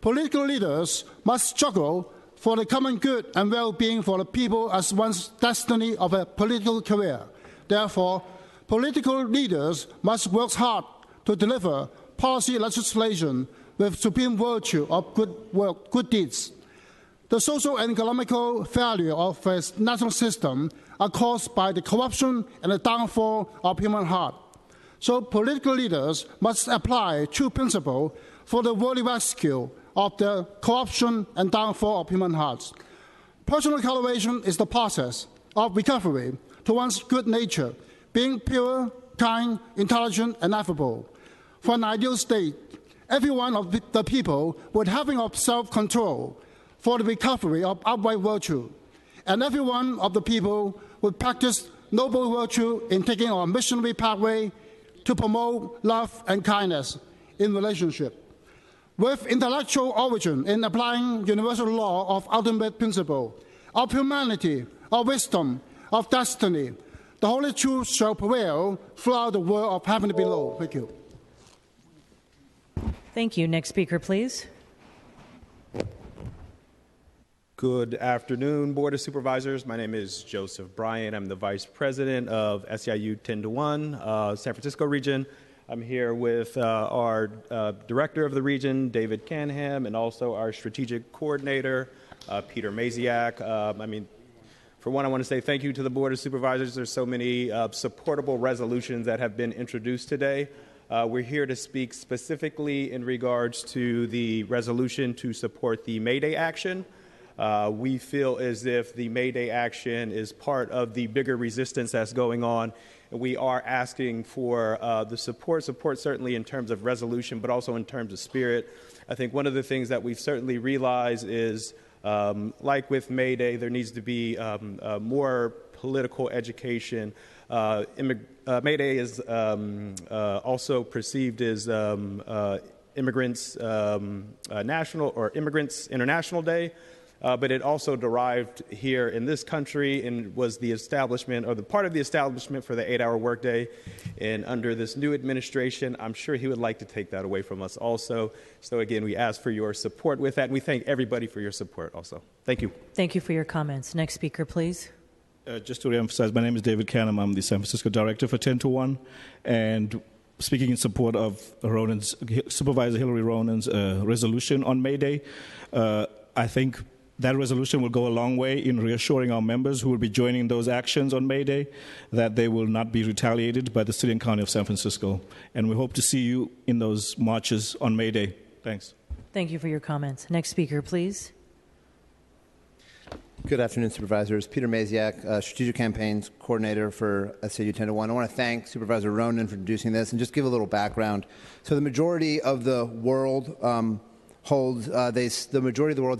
Political leaders must struggle for the common good and well-being for the people as one's destiny of a political career. Therefore, political leaders must work hard to deliver policy legislation with supreme virtue of good work, good deeds. The social and economical failure of a national system are caused by the corruption and the downfall of human heart. So political leaders must apply true principle for the worthy rescue of the corruption and downfall of human hearts. Personal cultivation is the process of recovery to one's good nature, being pure, kind, intelligent, and affable. For an ideal state, every one of the people would having of self-control for the recovery of upright virtue, and every one of the people would practice noble virtue in taking our missionary pathway to promote love and kindness in relationship. With intellectual origin in applying universal law of ultimate principle, of humanity, of wisdom, of destiny, the holy truth shall prevail throughout the world of heaven below. Thank you. Thank you. Next speaker, please. Good afternoon, Board of Supervisors. My name is Joseph Bryant. I'm the Vice President of SEIU 10-1, San Francisco region. I'm here with our Director of the region, David Canham, and also our Strategic Coordinator, Peter Maziak. For one, I want to say thank you to the Board of Supervisors. There's so many supportable resolutions that have been introduced today. We're here to speak specifically in regards to the resolution to support the May Day action. We feel as if the May Day action is part of the bigger resistance that's going on. And we are asking for the support certainly in terms of resolution, but also in terms of spirit. I think one of the things that we've certainly realized is, like with May Day, there needs to be more political education. May Day is also perceived as Immigrants International Day, but it also derived here in this country and was the establishment or the part of the establishment for the 8-hour workday. And under this new administration, I'm sure he would like to take that away from us also. So again, we ask for your support with that, and we thank everybody for your support also. Thank you. Thank you for your comments. Next speaker, please. Just to reemphasize, my name is David Canham. I'm the San Francisco Director for 10 to 1, and speaking in support of Supervisor Hillary Ronan's resolution on May Day. I think that resolution will go a long way in reassuring our members who will be joining those actions on May Day that they will not be retaliated by the City and County of San Francisco. And we hope to see you in those marches on May Day. Thanks. Thank you for your comments. Next speaker, please. Good afternoon, Supervisors. Peter Maziak, Strategic Campaigns Coordinator for SAU 10 to 1. I want to thank Supervisor Ronan for introducing this and just give a little background. So the majority of the world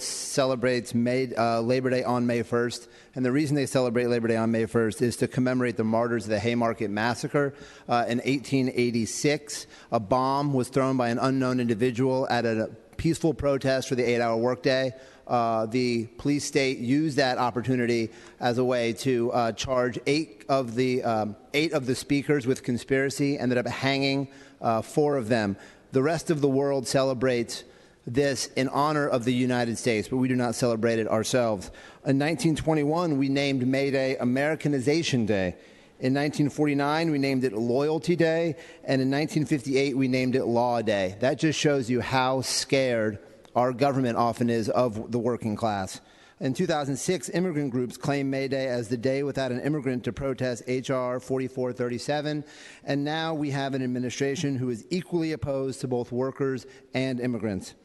celebrates Labor Day on May 1st, and the reason they celebrate Labor Day on May 1st is to commemorate the martyrs of the Haymarket Massacre in 1886. A bomb was thrown by an unknown individual at a peaceful protest for the 8-hour workday. The police state used that opportunity as a way to charge eight of the speakers with conspiracy, ended up hanging 4 of them. The rest of the world celebrates this in honor of the United States, but we do not celebrate it ourselves. In 1921, we named May Day Americanization Day. In 1949, we named it Loyalty Day, and in 1958, we named it Law Day. That just shows you how scared our government often is of the working class. In 2006, immigrant groups claimed May Day as the day without an immigrant to protest H.R. 4437, and now we have an administration who is equally opposed to both workers and immigrants.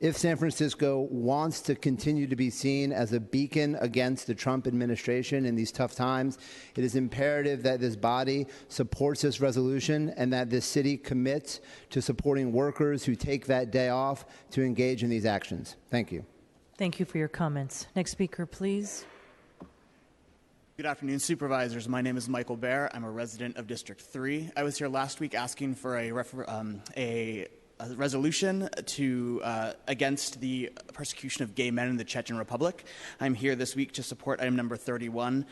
If San Francisco wants to continue to be seen as a beacon against the Trump administration in these tough times, it is imperative that this body supports this resolution and that this city commits to supporting workers who take that day off to engage in these actions. Thank you. Thank you for your comments. Next speaker, please. Good afternoon, Supervisors. My name is Michael Baer. I'm a resident of District 3. I was here last week asking for a resolution against the persecution of gay men in the Chechen Republic. I'm here this week to support item number 31,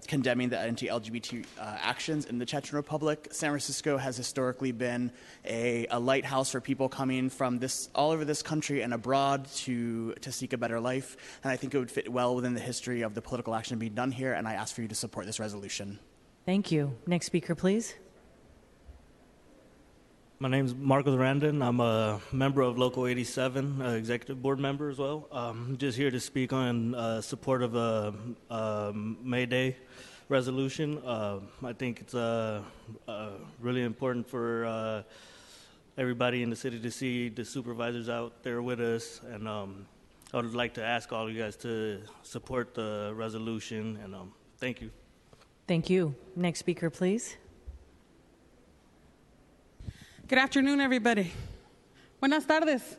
condemning the anti-LGBT actions in the Chechen Republic. San Francisco has historically been a lighthouse for people coming from all over this country and abroad to seek a better life, and I think it would fit well within the history of the political action being done here, and I ask for you to support this resolution. Thank you. Next speaker, please. My name is Marcos Randon. I'm a member of Local 87, executive board member as well. I'm just here to speak on support of the May Day resolution. I think it's really important for everybody in the city to see the supervisors out there with us. And I would like to ask all of you guys to support the resolution. And thank you. Thank you. Next speaker, please. Good afternoon, everybody. Buenas tardes.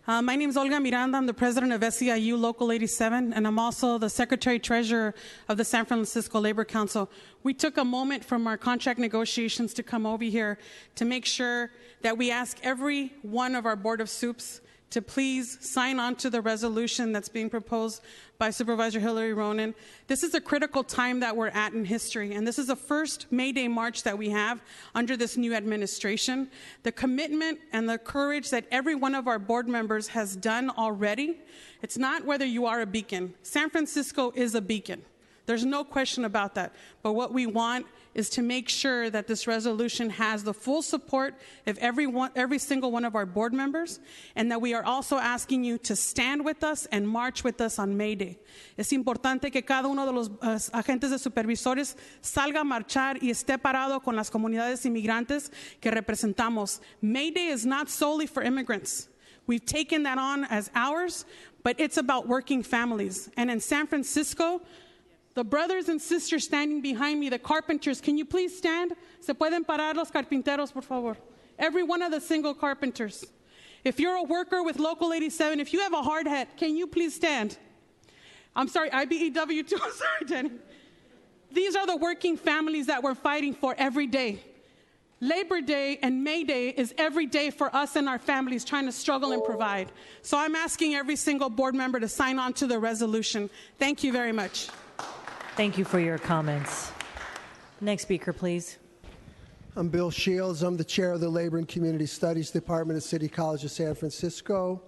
My name is Olga Miranda. I'm the president of SEIU Local 87, and I'm also the secretary-treasurer of the San Francisco Labor Council. We took a moment from our contract negotiations to come over here to make sure that we ask every one of our Board of Supes to please sign on to the resolution that's being proposed by Supervisor Hillary Ronan. This is a critical time that we're at in history, and this is the first May Day march that we have under this new administration. The commitment and the courage that every one of our board members has done already, it's not whether you are a beacon. San Francisco is a beacon. There's no question about that. But what we want is to make sure that this resolution has the full support of every single one of our board members, and that we are also asking you to stand with us and march with us on May Day. Es importante que cada uno de los agentes de supervisores salga a marchar y esté parado con las comunidades inmigrantes que representamos. May Day is not solely for immigrants. We've taken that on as ours, but it's about working families. And in San Francisco, the brothers and sisters standing behind me, the carpenters, can you please stand? Se pueden parar los carpinteros, por favor. Every one of the single carpenters. If you're a worker with Local 87, if you have a hard hat, can you please stand? I'm sorry, IBEW too. I'm sorry, Jenny. These are the working families that we're fighting for every day. Labor Day and May Day is every day for us and our families trying to struggle and provide. So I'm asking every single board member to sign on to the resolution. Thank you very much. Thank you for your comments. Next speaker, please. I'm Bill Shields. I'm the chair of the Labor and Community Studies Department at City College of San Francisco,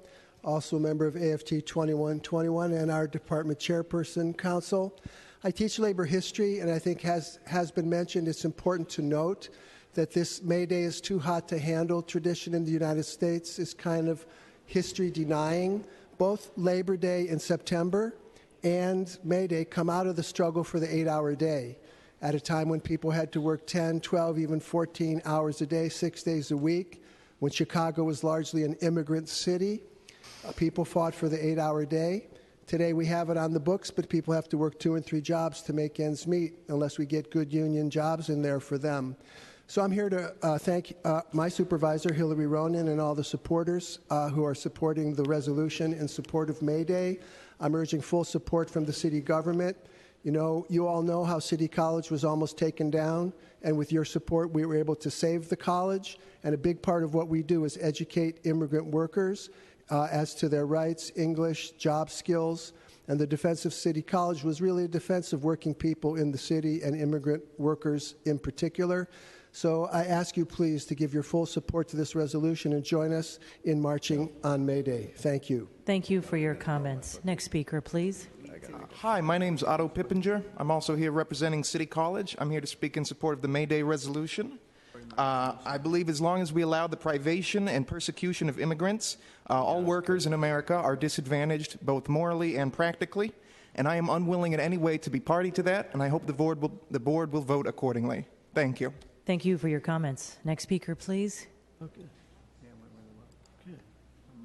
also a member of AFT 2121 and our department chairperson council. I teach labor history, and I think has been mentioned, it's important to note that this May Day is too hot to handle tradition in the United States is kind of history denying. Both Labor Day in September and May Day come out of the struggle for the 8-hour day at a time when people had to work 10, 12, even 14 hours a day, 6 days a week. When Chicago was largely an immigrant city, people fought for the 8-hour day. Today we have it on the books, but people have to work 2 and 3 jobs to make ends meet unless we get good union jobs in there for them. So I'm here to thank my supervisor, Hillary Ronan, and all the supporters who are supporting the resolution in support of May Day. I'm urging full support from the city government. You know, you all know how City College was almost taken down, and with your support, we were able to save the college. And a big part of what we do is educate immigrant workers as to their rights, English, job skills. And the defense of City College was really a defense of working people in the city and immigrant workers in particular. So I ask you, please, to give your full support to this resolution and join us in marching on May Day. Thank you. Thank you for your comments. Next speaker, please. Hi, my name's Otto Pippinger. I'm also here representing City College. I'm here to speak in support of the May Day resolution. I believe as long as we allow the privation and persecution of immigrants, all workers in America are disadvantaged both morally and practically, and I am unwilling in any way to be party to that, and I hope the board will vote accordingly. Thank you. Thank you for your comments. Next speaker, please. Okay.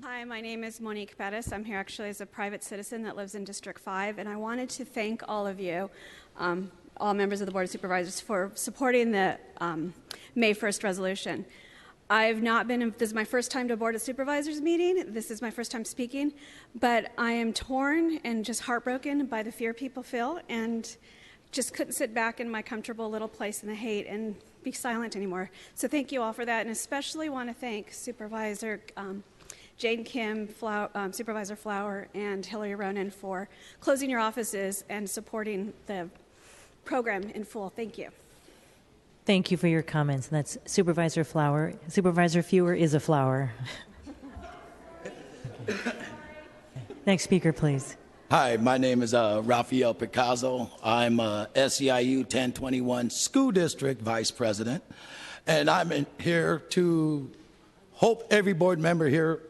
Hi, my name is Monique Pettis. I'm here actually as a private citizen that lives in District 5, and I wanted to thank all of you, all members of the Board of Supervisors, for supporting the May 1st resolution. This is my first time to a Board of Supervisors meeting. This is my first time speaking, but I am torn and just heartbroken by the fear people feel, and just couldn't sit back in my comfortable little place in the hate and be silent anymore. So thank you all for that, and especially want to thank Supervisor Jane Kim, Supervisor Flower, and Hillary Ronan for closing your offices and supporting the program in full. Thank you. Thank you for your comments. And that's Supervisor Flower. Supervisor Fewer is a flower. Next speaker, please. Hi, my name is Rafael Picasso. I'm SEIU 1021 School District Vice President, and I'm here to hope every board member here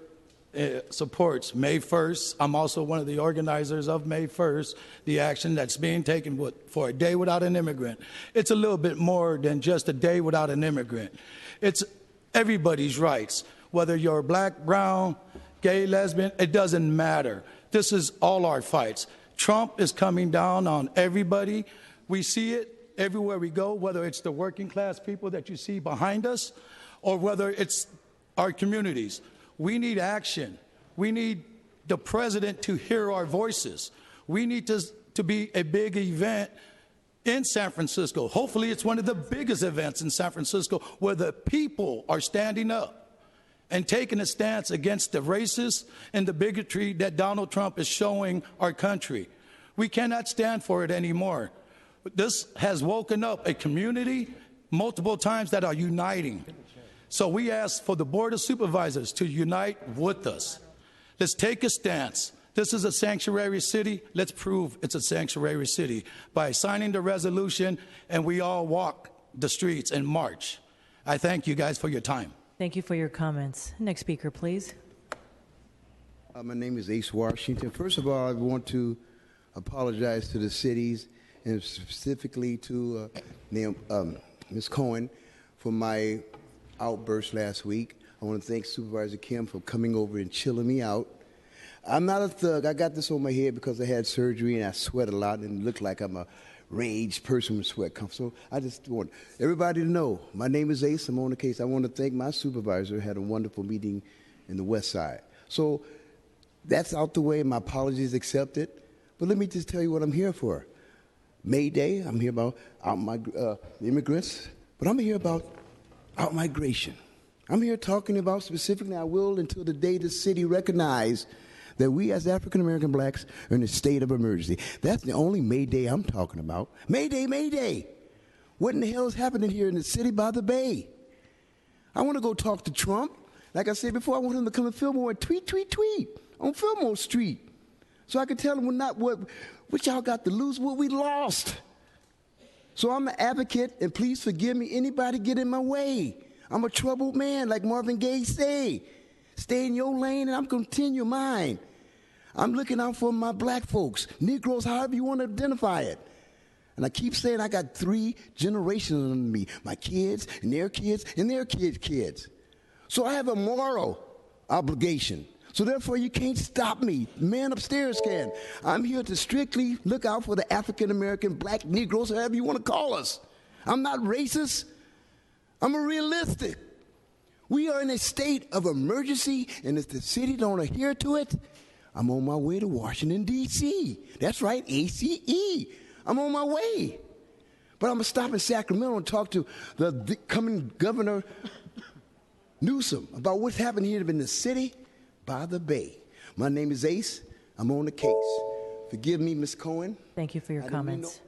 supports May 1st. I'm also one of the organizers of May 1st, the action that's being taken for a day without an immigrant. It's a little bit more than just a day without an immigrant. It's everybody's rights, whether you're black, brown, gay, lesbian, it doesn't matter. This is all our fights. Trump is coming down on everybody. We see it everywhere we go, whether it's the working class people that you see behind us or whether it's our communities. We need action. We need the president to hear our voices. We need to be a big event in San Francisco. Hopefully it's one of the biggest events in San Francisco where the people are standing up and taking a stance against the racism and the bigotry that Donald Trump is showing our country. We cannot stand for it anymore. This has woken up a community multiple times that are uniting. So we ask for the Board of Supervisors to unite with us. Let's take a stance. This is a sanctuary city. Let's prove it's a sanctuary city by signing the resolution and we all walk the streets and march. I thank you guys for your time. Thank you for your comments. Next speaker, please. My name is Ace Washington. First of all, I want to apologize to the cities and specifically to Ms. Cohen for my outburst last week. I want to thank Supervisor Kim for coming over and chilling me out. I'm not a thug. I got this on my head because I had surgery and I sweat a lot and look like I'm a raged person with sweat. So I just want everybody to know my name is Ace. I'm on the case. I want to thank my supervisor. Had a wonderful meeting in the West Side. So that's out the way. My apologies accepted. But let me just tell you what I'm here for. May Day, I'm here about immigrants, but I'm here about out-migration. I'm here talking about specifically, I will until the day the city recognizes that we as African-American blacks are in a state of emergency. That's the only May Day I'm talking about. May Day, May Day. What in the hell is happening here in the city by the bay? I want to go talk to Trump. Like I said before, I want him to come to Fillmore and tweet on Fillmore Street. So I can tell him what y'all got to lose, what we lost. So I'm an advocate, and please forgive me, anybody get in my way. I'm a troubled man, like Marvin Gaye say. Stay in your lane, and I'm going to continue mine. I'm looking out for my black folks, Negroes, however you want to identify it. And I keep saying I got 3 generations under me, my kids, and their kids, and their kids' kids. So I have a moral obligation. So therefore, you can't stop me. Man upstairs can. I'm here to strictly look out for the African-American, black, Negroes, however you want to call us. I'm not racist. I'm a realistic. We are in a state of emergency, and if the city don't adhere to it, I'm on my way to Washington, D.C. That's right, ACE. I'm on my way. But I'm going to stop in Sacramento and talk to the coming Governor Newsom about what's happening here in the city by the bay. My name is Ace. I'm on the case. Forgive me, Ms. Cohen. Thank you for your comments.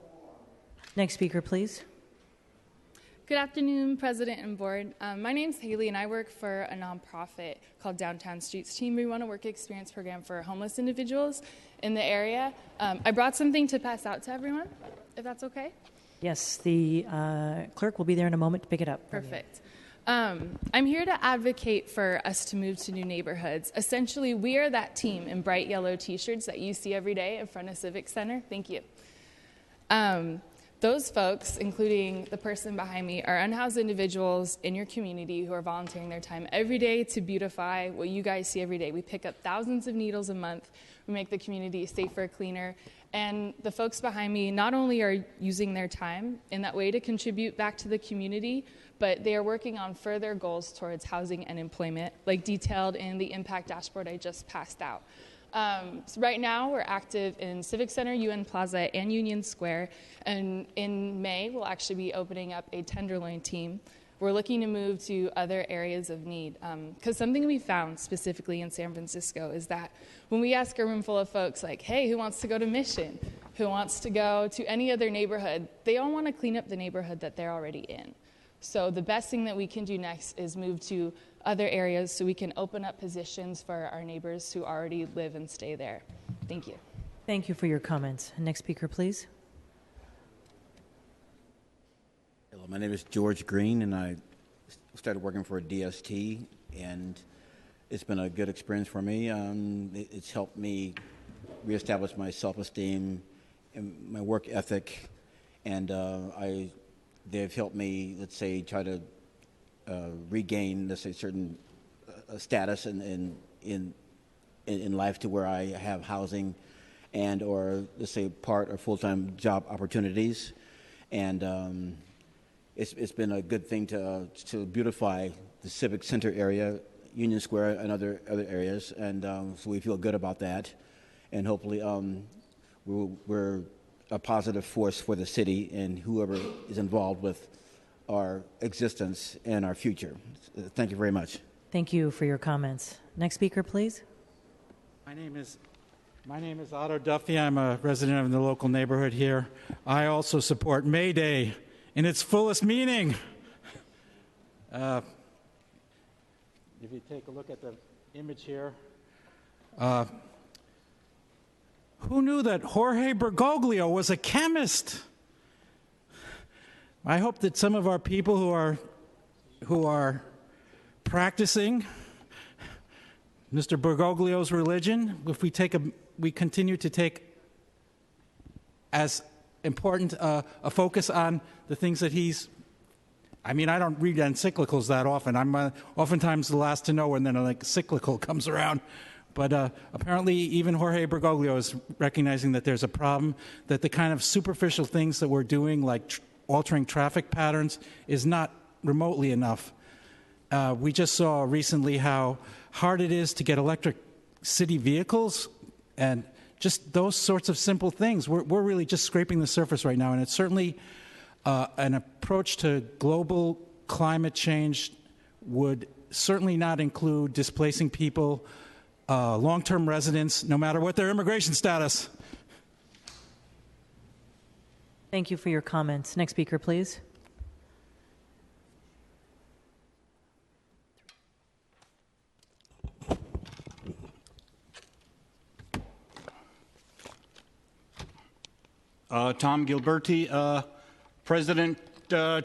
Next speaker, please. Good afternoon, President and Board. My name's Haley, and I work for a nonprofit called Downtown Streets Team. We run a work experience program for homeless individuals in the area. I brought something to pass out to everyone, if that's okay. Yes, the clerk will be there in a moment to pick it up. Perfect. I'm here to advocate for us to move to new neighborhoods. Essentially, we are that team in bright yellow T-shirts that you see every day in front of Civic Center. Thank you. Those folks, including the person behind me, are unhoused individuals in your community who are volunteering their time every day to beautify what you guys see every day. We pick up thousands of needles a month. We make the community safer, cleaner. And the folks behind me not only are using their time in that way to contribute back to the community, but they are working on further goals towards housing and employment, like detailed in the impact dashboard I just passed out. So right now, we're active in Civic Center, UN Plaza, and Union Square. And in May, we'll actually be opening up a Tenderloin team. We're looking to move to other areas of need. Because something we found specifically in San Francisco is that when we ask a room full of folks like, hey, who wants to go to Mission? Who wants to go to any other neighborhood? They all want to clean up the neighborhood that they're already in. So the best thing that we can do next is move to other areas so we can open up positions for our neighbors who already live and stay there. Thank you. Thank you for your comments. Next speaker, please. Hello, my name is George Green, and I started working for a DST, and it's been a good experience for me. It's helped me reestablish my self-esteem and my work ethic, and they've helped me, let's say, try to regain, let's say, certain status in life to where I have housing and or, let's say, part or full-time job opportunities. And it's been a good thing to beautify the Civic Center area, Union Square, and other areas. And so we feel good about that. And hopefully we're a positive force for the city and whoever is involved with our existence and our future. Thank you very much. Thank you for your comments. Next speaker, please. My name is Otto Duffy. I'm a resident of the local neighborhood here. I also support May Day in its fullest meaning. If you take a look at the image here, who knew that Jorge Bergoglio was a chemist? I hope that some of our people who are practicing Mr. Bergoglio's religion, if we continue to take as important a focus on the things that he's. I mean, I don't read encyclicals that often. I'm oftentimes the last to know when then a cyclical comes around. But apparently even Jorge Bergoglio is recognizing that there's a problem, that the kind of superficial things that we're doing, like altering traffic patterns, is not remotely enough. We just saw recently how hard it is to get electric city vehicles, and just those sorts of simple things. We're really just scraping the surface right now, and it's certainly an approach to global climate change would certainly not include displacing people, long-term residents, no matter what their immigration status. Thank you for your comments. Next speaker, please. Tom Gilberti. President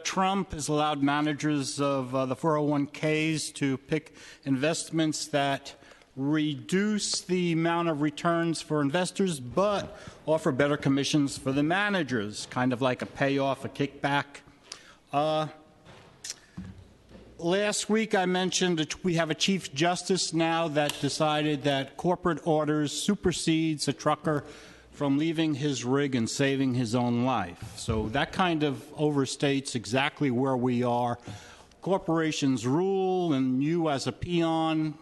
Trump has allowed managers of the 401ks to pick investments that reduce the amount of returns for investors but offer better commissions for the managers, kind of like a payoff, a kickback. Last week I mentioned that we have a Chief Justice now that decided that corporate orders supersedes a trucker from leaving his rig and saving his own life. So that kind of overstates exactly where we are. Corporations rule, and you as a peon,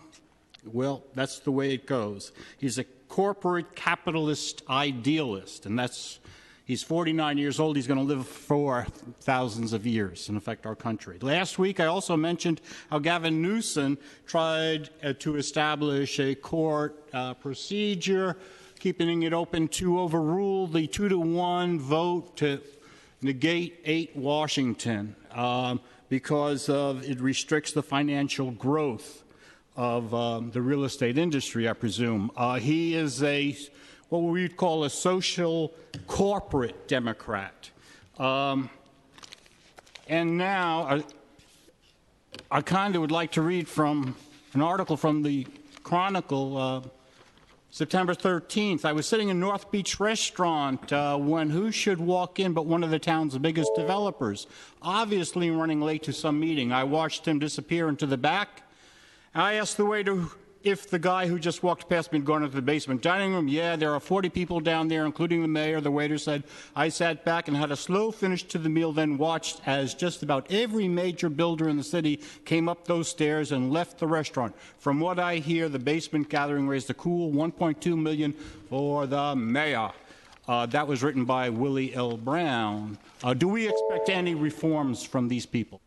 well, that's the way it goes. He's a corporate capitalist idealist, and he's 49 years old. He's going to live for thousands of years and affect our country. Last week, I also mentioned how Gavin Newsom tried to establish a court procedure keeping it open to overrule the 2-to-1 vote to negate 8 Washington because it restricts the financial growth of the real estate industry, I presume. He is what we would call a social corporate Democrat. And now I kind of would like to read from an article from the Chronicle, September 13th. I was sitting in North Beach restaurant when who should walk in but one of the town's biggest developers, obviously running late to some meeting. I watched him disappear into the back. I asked the waiter if the guy who just walked past me had gone into the basement dining room. Yeah, there are 40 people down there, including the mayor. The waiter said. I sat back and had a slow finish to the meal, then watched as just about every major builder in the city came up those stairs and left the restaurant. From what I hear, the basement gathering raised a cool $1.2 million for the mayor. That was written by Willie L. Brown. Do we expect any reforms from these people?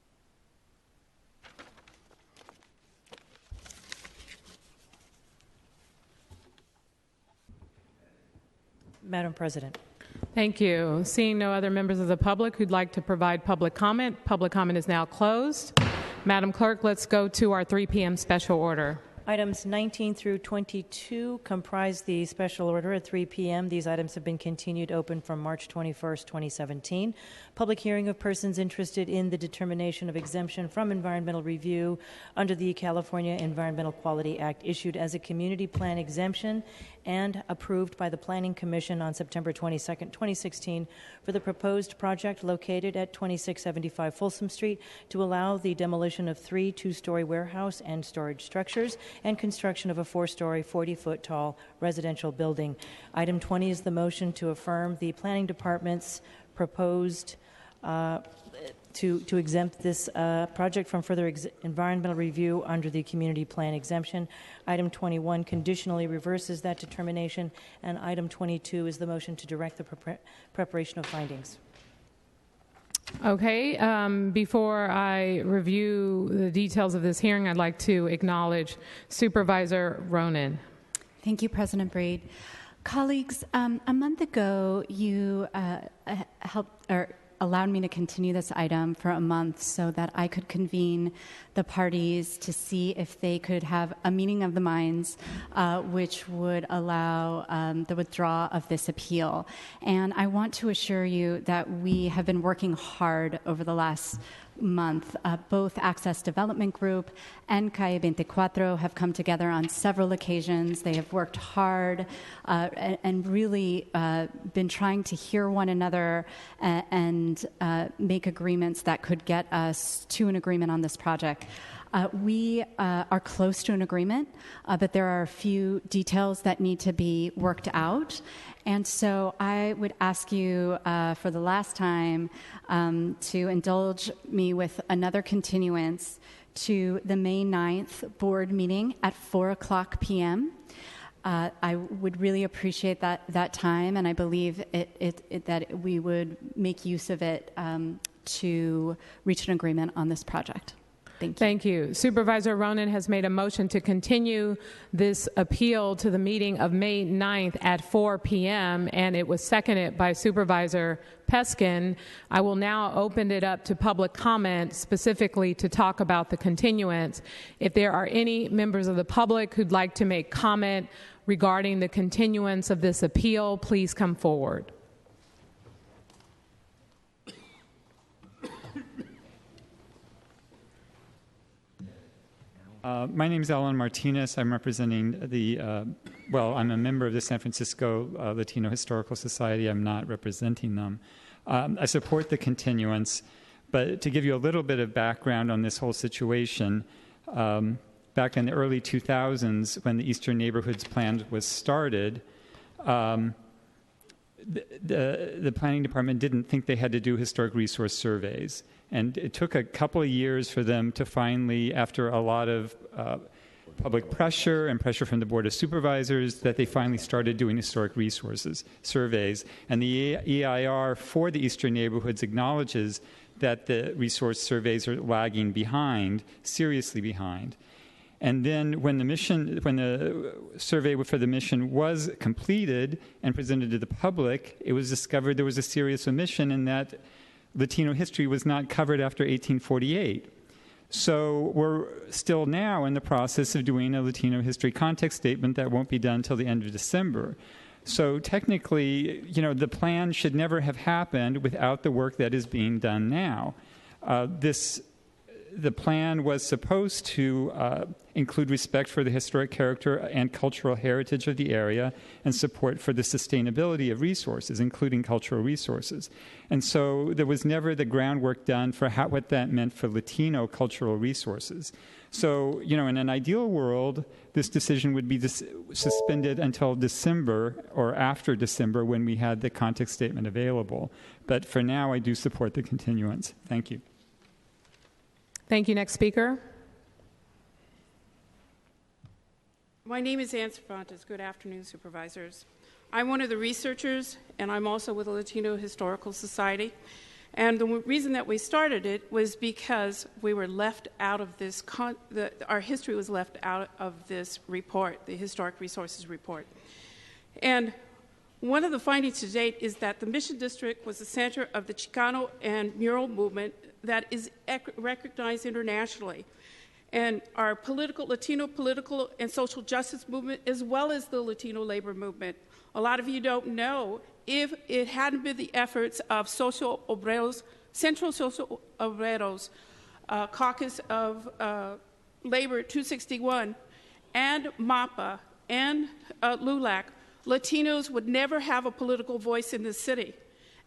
Madam President. Thank you. Seeing no other members of the public who'd like to provide public comment is now closed. Madam Clerk, let's go to our 3 p.m. special order. Items 19 through 22 comprise the special order at 3 p.m. These items have been continued open from March 21st, 2017. Public hearing of persons interested in the determination of exemption from environmental review under the California Environmental Quality Act issued as a community plan exemption and approved by the Planning Commission on September 22nd, 2016 for the proposed project located at 2675 Folsom Street to allow the demolition of 3 two-story warehouse and storage structures and construction of a 4-story, 40-foot tall residential building. Item 20 is the motion to affirm the Planning Department's proposed to exempt this project from further environmental review under the community plan exemption. Item 21 conditionally reverses that determination, and item 22 is the motion to direct the preparation of findings. Okay, before I review the details of this hearing, I'd like to acknowledge Supervisor Ronan. Thank you, President Breed. Colleagues, a month ago, you allowed me to continue this item for a month so that I could convene the parties to see if they could have a meeting of the minds which would allow the withdrawal of this appeal. And I want to assure you that we have been working hard over the last month, both Access Development Group and Calle 24 have come together on several occasions. They have worked hard and really been trying to hear one another and make agreements that could get us to an agreement on this project. We are close to an agreement, but there are a few details that need to be worked out. And so I would ask you for the last time to indulge me with another continuance to the May 9th board meeting at 4:00 p.m. I would really appreciate that time, and I believe that we would make use of it to reach an agreement on this project. Thank you. Supervisor Ronan has made a motion to continue this appeal to the meeting of May 9th at 4 p.m., and it was seconded by Supervisor Peskin. I will now open it up to public comment, specifically to talk about the continuance. If there are any members of the public who'd like to make comment regarding the continuance of this appeal, please come forward. My name is Alan Martinez. I'm representing I'm a member of the San Francisco Latino Historical Society. I'm not representing them. I support the continuance, but to give you a little bit of background on this whole situation, back in the early 2000s, when the Eastern Neighborhoods Plan was started, the planning department didn't think they had to do historic resource surveys. And it took a couple of years for them to finally, after a lot of public pressure and pressure from the Board of Supervisors, that they finally started doing historic resources surveys. And the EIR for the Eastern Neighborhoods acknowledges that the resource surveys are lagging behind, seriously behind. And then when the survey for the mission was completed and presented to the public, it was discovered there was a serious omission in that Latino history was not covered after 1848. So we're still now in the process of doing a Latino history context statement that won't be done until the end of December. So technically, the plan should never have happened without the work that is being done now. The plan was supposed to include respect for the historic character and cultural heritage of the area and support for the sustainability of resources, including cultural resources. And so there was never the groundwork done for what that meant for Latino cultural resources. So, in an ideal world, this decision would be suspended until December or after December when we had the context statement available. But for now, I do support the continuance. Thank you. Thank you. Next speaker. My name is Ann Cervantes. Good afternoon, Supervisors. I'm one of the researchers, and I'm also with the Latino Historical Society. And the reason that we started it was because we were left out of this, our history was left out of this report, the Historic Resources Report. And one of the findings to date is that the Mission District was the center of the Chicano and mural movement that is recognized internationally. And our Latino political and social justice movement, as well as the Latino labor movement. A lot of you don't know, if it hadn't been the efforts of Social Obreros, Central Social Obreros, Caucus of Labor 261, and MAPA, and LULAC, Latinos would never have a political voice in this city.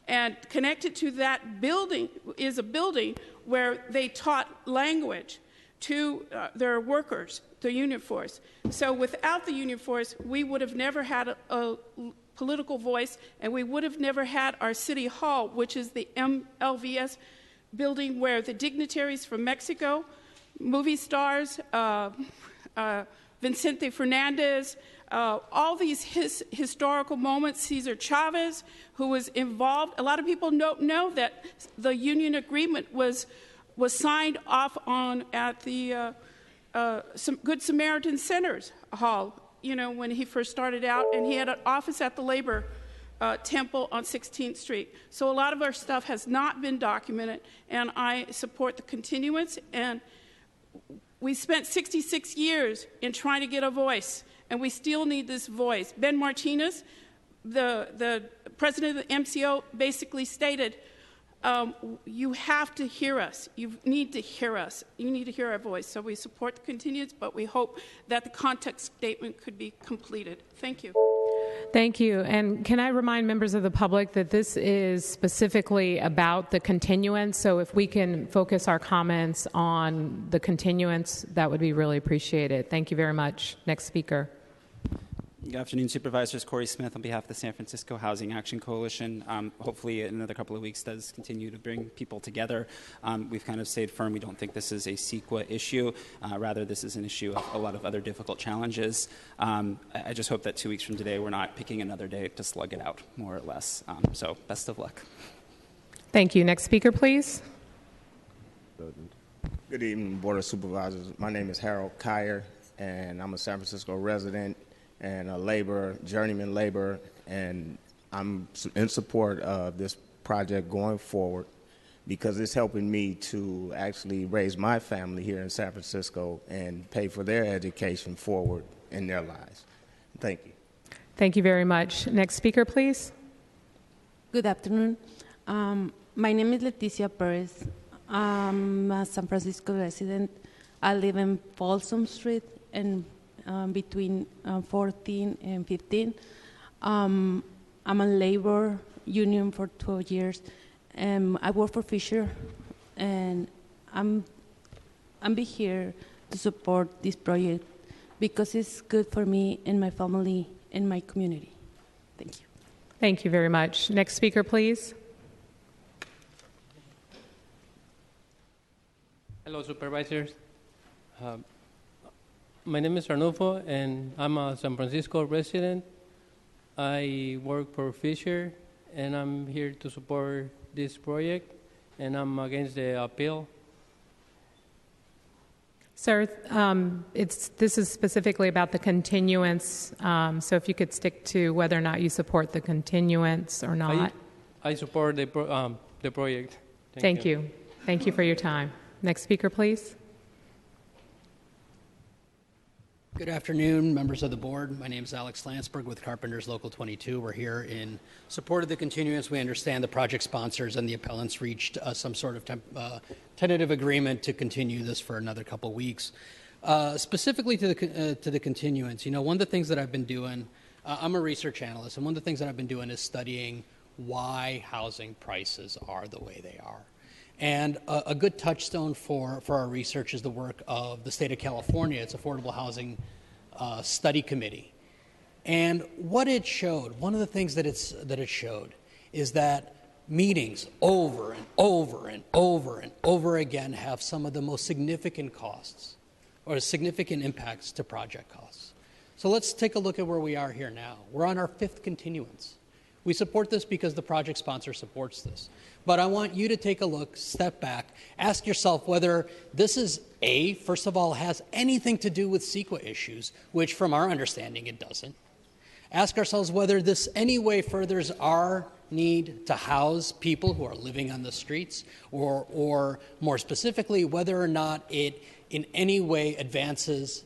And connected to that building is a building where they taught language to their workers, the union force. So without the union force, we would have never had a political voice, and we would have never had our city hall, which is the MLVS building where the dignitaries from Mexico, movie stars, Vicente Fernandez, all these historical moments, Cesar Chavez, who was involved. A lot of people don't know that the union agreement was signed off on at the Good Samaritan Center's hall, when he first started out, and he had an office at the Labor Temple on 16th Street. So a lot of our stuff has not been documented, and I support the continuance. And we spent 66 years in trying to get a voice, and we still need this voice. Ben Martinez, the president of the MCO, basically stated, you have to hear us. You need to hear us. You need to hear our voice. So we support the continuance, but we hope that the context statement could be completed. Thank you. Thank you. And can I remind members of the public that this is specifically about the continuance? So if we can focus our comments on the continuance, that would be really appreciated. Thank you very much. Next speaker. Good afternoon, Supervisors. Corey Smith on behalf of the San Francisco Housing Action Coalition. Hopefully, in another couple of weeks, does continue to bring people together. We've kind of stayed firm. We don't think this is a CEQA issue. Rather, this is an issue of a lot of other difficult challenges. I just hope that 2 weeks from today, we're not picking another day to slug it out, more or less. So, best of luck. Thank you. Next speaker, please. Good evening, Board of Supervisors. My name is Harold Kyer, and I'm a San Francisco resident and a journeyman laborer, and I'm in support of this project going forward because it's helping me to actually raise my family here in San Francisco and pay for their education forward in their lives. Thank you. Thank you very much. Next speaker, please. Good afternoon. My name is Leticia Perez. I'm a San Francisco resident. I live in Folsom Street and between 14 and 15. I'm a labor union for 12 years. I work for Fisher, and I'm here to support this project because it's good for me and my family and my community. Thank you. Thank you very much. Next speaker, please. Hello, Supervisors. My name is Arnulfo, and I'm a San Francisco resident. I work for Fisher, and I'm here to support this project, and I'm against the appeal. Sir, this is specifically about the continuance, so if you could stick to whether or not you support the continuance or not. I support the project. Thank you. Thank you for your time. Next speaker, please. Good afternoon, members of the board. My name is Alex Lansberg with Carpenters Local 22. We're here in support of the continuance. We understand the project sponsors and the appellants reached some sort of tentative agreement to continue this for another couple weeks. Specifically to the continuance, one of the things that I've been doing, I'm a research analyst, and one of the things that I've been doing is studying why housing prices are the way they are. And a good touchstone for our research is the work of the state of California, its Affordable Housing Study Committee. And what it showed, one of the things that it showed is that meetings over and over and over and over again have some of the most significant costs or significant impacts to project costs. So let's take a look at where we are here now. We're on our 5th continuance. We support this because the project sponsor supports this. But I want you to take a look, step back, ask yourself whether this is, first of all, has anything to do with CEQA issues, which from our understanding it doesn't. Ask ourselves whether this any way furthers our need to house people who are living on the streets, or more specifically, whether or not it in any way advances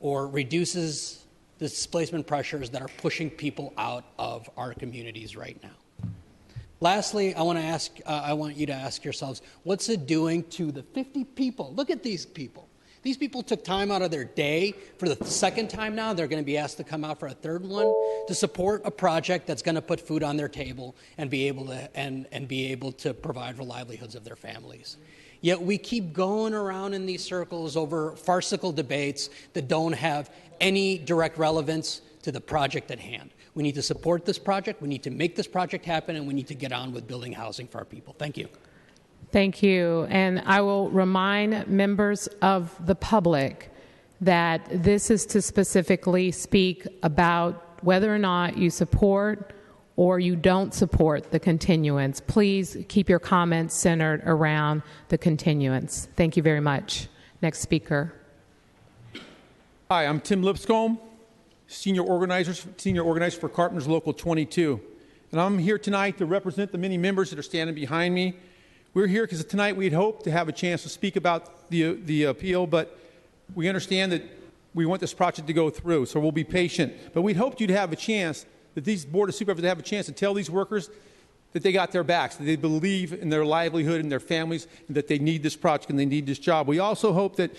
or reduces the displacement pressures that are pushing people out of our communities right now. Lastly, I want you to ask yourselves, what's it doing to the 50 people? Look at these people. These people took time out of their day for the 2nd time now. They're going to be asked to come out for a 3rd one to support a project that's going to put food on their table and be able to provide for livelihoods of their families. Yet we keep going around in these circles over farcical debates that don't have any direct relevance to the project at hand. We need to support this project, we need to make this project happen, and we need to get on with building housing for our people. Thank you. Thank you. And I will remind members of the public that this is to specifically speak about whether or not you support or you don't support the continuance. Please keep your comments centered around the continuance. Thank you very much. Next speaker. Hi, I'm Tim Lipscomb, Senior Organizer for Carpenters Local 22. And I'm here tonight to represent the many members that are standing behind me. We're here because tonight we'd hoped to have a chance to speak about the appeal, but we understand that we want this project to go through, so we'll be patient. But we'd hoped you'd have a chance, that these Board of Supervisors have a chance to tell these workers that they got their backs, that they believe in their livelihood and their families, and that they need this project and they need this job. We also hope that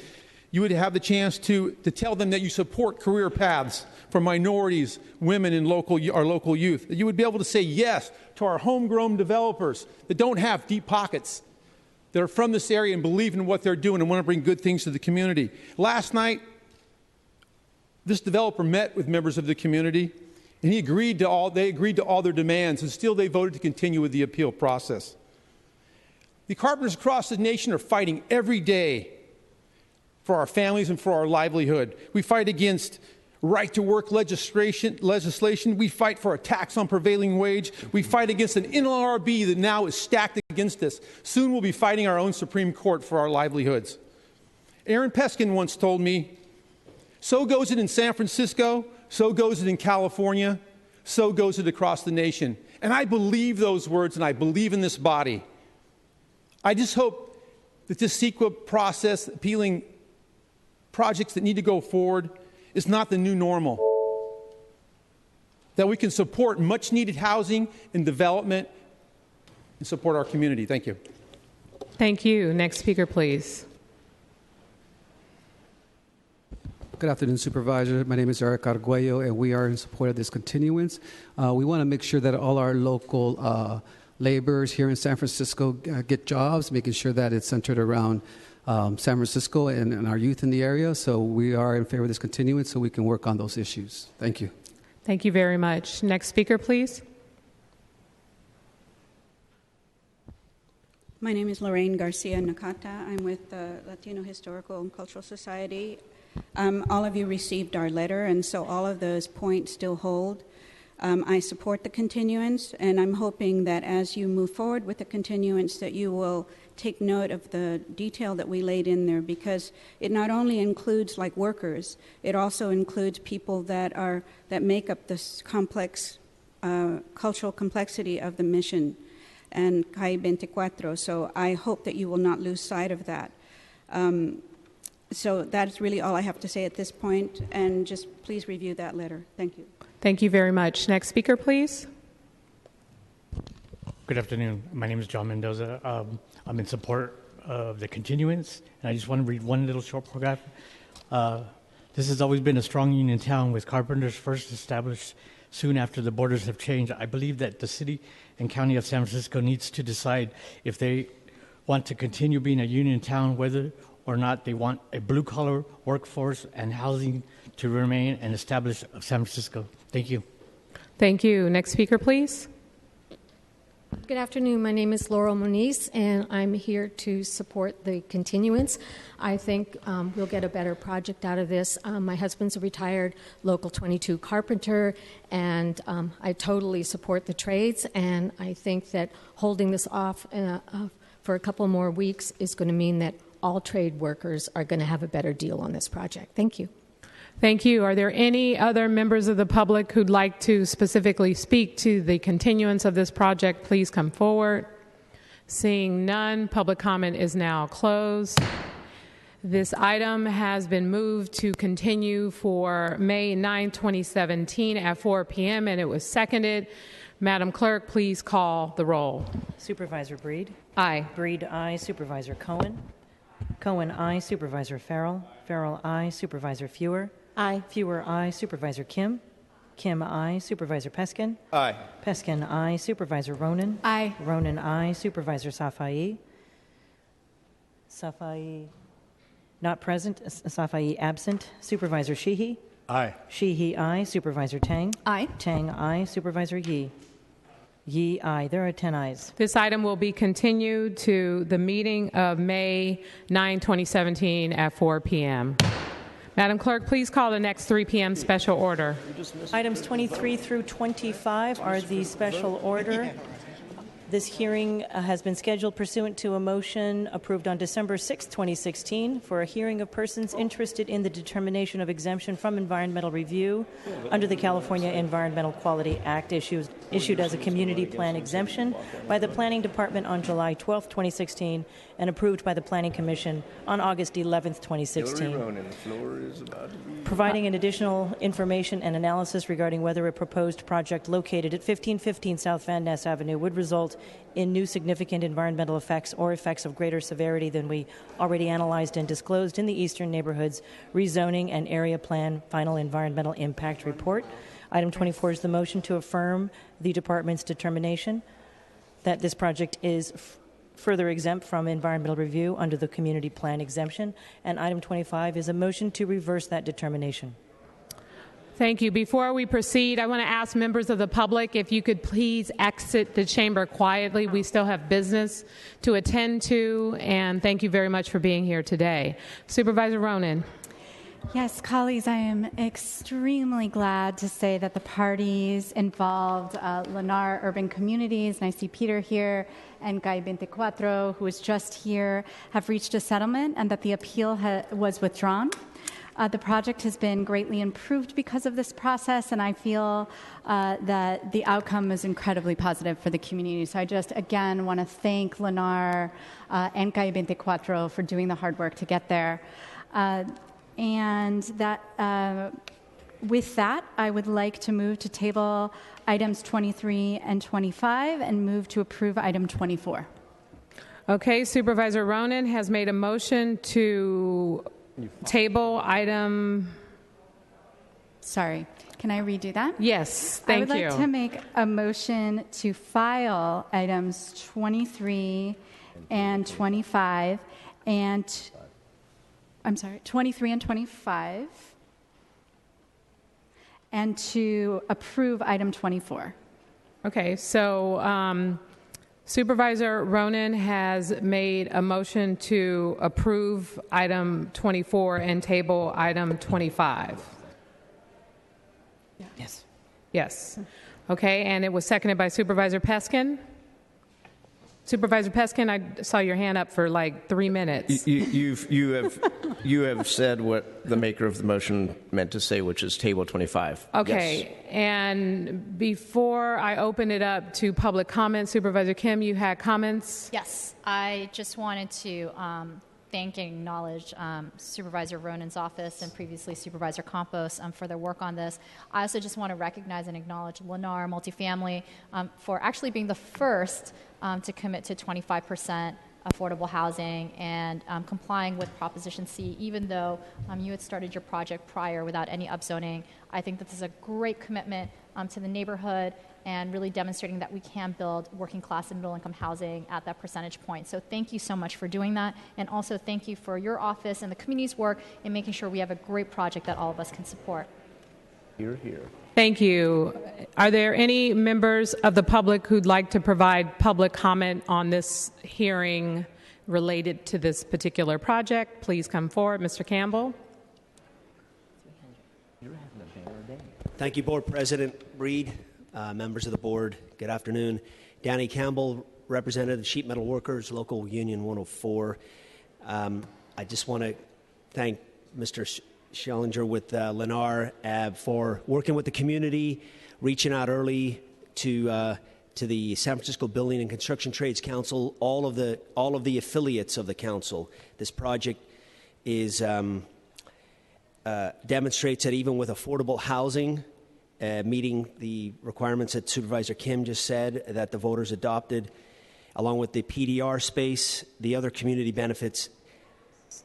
you would have the chance to tell them that you support career paths for minorities, women, and our local youth. That you would be able to say yes to our homegrown developers that don't have deep pockets, that are from this area and believe in what they're doing and want to bring good things to the community. Last night, this developer met with members of the community, and they agreed to all their demands, and still they voted to continue with the appeal process. The carpenters across the nation are fighting every day for our families and for our livelihood. We fight against right-to-work legislation. We fight for a tax on prevailing wage. We fight against an NLRB that now is stacked against us. Soon we'll be fighting our own Supreme Court for our livelihoods. Aaron Peskin once told me, so goes it in San Francisco, so goes it in California, so goes it across the nation. And I believe those words, and I believe in this body. I just hope that this CEQA process, appealing projects that need to go forward, is not the new normal. That we can support much needed housing and development and support our community. Thank you. Thank you. Next speaker, please. Good afternoon, Supervisor. My name is Eric Arguello, and we are in support of this continuance. We want to make sure that all our local laborers here in San Francisco get jobs, making sure that it's centered around San Francisco and our youth in the area. So we are in favor of this continuance so we can work on those issues. Thank you. Thank you very much. Next speaker, please. My name is Lorraine Garcia Nakata. I'm with the Latino Historical and Cultural Society. All of you received our letter, and so all of those points still hold. I support the continuance, and I'm hoping that as you move forward with the continuance that you will take note of the detail that we laid in there, because it not only includes like workers, it also includes people that make up this complex cultural complexity of the mission and CAI 24. So I hope that you will not lose sight of that. So that's really all I have to say at this point, and just please review that letter. Thank you. Thank you very much. Next speaker, please. Good afternoon. My name is John Mendoza. I'm in support of the continuance, and I just want to read one little short paragraph. This has always been a strong union town, with carpenters first established soon after the borders have changed. I believe that the city and county of San Francisco needs to decide if they want to continue being a union town, whether or not they want a blue-collar workforce and housing to remain and establish San Francisco. Thank you. Thank you. Next speaker, please. Good afternoon. My name is Laurel Moniz, and I'm here to support the continuance. I think we'll get a better project out of this. My husband's a retired Local 22 carpenter, and I totally support the trades, and I think that holding this off for a couple more weeks is going to mean that all trade workers are going to have a better deal on this project. Thank you. Thank you. Are there any other members of the public who'd like to specifically speak to the continuance of this project? Please come forward. Seeing none, public comment is now closed. This item has been moved to continue for May 9, 2017 at 4 p.m., and it was seconded. Madam Clerk, please call the roll. Supervisor Breed? Aye. Breed, aye. Supervisor Cohen? Cohen, aye. Supervisor Farrell? Farrell, aye. Supervisor Fewer? Aye. Fewer, aye. Supervisor Kim? Kim, aye. Supervisor Peskin? Aye. Peskin, aye. Supervisor Ronan? Aye. Ronan, aye. Supervisor Safai? Safai not present. Safai absent. Supervisor Sheehy? Aye. Sheehy, aye. Supervisor Tang? Aye. Tang, aye. Supervisor Yee? Yee, aye. There are 10 ayes. This item will be continued to the meeting of May 9, 2017 at 4 p.m. Madam Clerk, please call the next 3 p.m. special order. Items 23 through 25 are the special order. This hearing has been scheduled pursuant to a motion approved on December 6, 2016, for a hearing of persons interested in the determination of exemption from environmental review under the California Environmental Quality Act, issued as a community plan exemption by the Planning Department on July 12, 2016, and approved by the Planning Commission on August 11, 2016. Providing an additional information and analysis regarding whether a proposed project located at 1515 South Van Ness Avenue would result in new significant environmental effects or effects of greater severity than we already analyzed and disclosed in the Eastern Neighborhoods Rezoning and Area Plan Final Environmental Impact Report. Item 24 is the motion to affirm the department's determination that this project is further exempt from environmental review under the community plan exemption. And item 25 is a motion to reverse that determination. Thank you. Before we proceed, I want to ask members of the public if you could please exit the chamber quietly. We still have business to attend to, and thank you very much for being here today. Supervisor Ronan. Yes, colleagues, I am extremely glad to say that the parties involved, Lennar Urban Communities, and I see Peter here, and Guy 24, who is just here, have reached a settlement and that the appeal was withdrawn. The project has been greatly improved because of this process, and I feel that the outcome is incredibly positive for the community. So I just, again, want to thank Lennar and Guy 24 for doing the hard work to get there. And that, with that, I would like to move to table items 23 and 25 and move to approve item 24. Okay, Supervisor Ronan has made a motion to table item... Sorry, can I redo that? Yes, thank you. I would like to make a motion to file items 23 and 25 and... I'm sorry, 23 and 25, and to approve item 24. Okay, so Supervisor Ronan has made a motion to approve item 24 and table item 25. Yes. Yes. Okay, and it was seconded by Supervisor Peskin. Supervisor Peskin, I saw your hand up for like 3 minutes. You have said what the maker of the motion meant to say, which is table 25. Okay, yes. And before I open it up to public comment, Supervisor Kim, you had comments? Yes, I just wanted to thank and acknowledge Supervisor Ronan's office and previously Supervisor Campos for their work on this. I also just want to recognize and acknowledge Lennar Multifamily for actually being the first to commit to 25% affordable housing and complying with Proposition C, even though you had started your project prior without any upzoning. I think that this is a great commitment to the neighborhood and really demonstrating that we can build working class and middle income housing at that percentage point. So thank you so much for doing that. And also thank you for your office and the community's work in making sure we have a great project that all of us can support. Hear, hear. Thank you. Are there any members of the public who'd like to provide public comment on this hearing related to this particular project? Please come forward. Mr. Campbell. Thank you, Board President Reed, members of the board. Good afternoon. Danny Campbell, representative Sheet Metal Workers, Local Union 104. I just want to thank Mr. Schellinger with Lennar for working with the community, reaching out early to the San Francisco Building and Construction Trades Council, all of the affiliates of the council. This project is demonstrates that even with affordable housing, meeting the requirements that Supervisor Kim just said that the voters adopted, along with the PDR space, the other community benefits,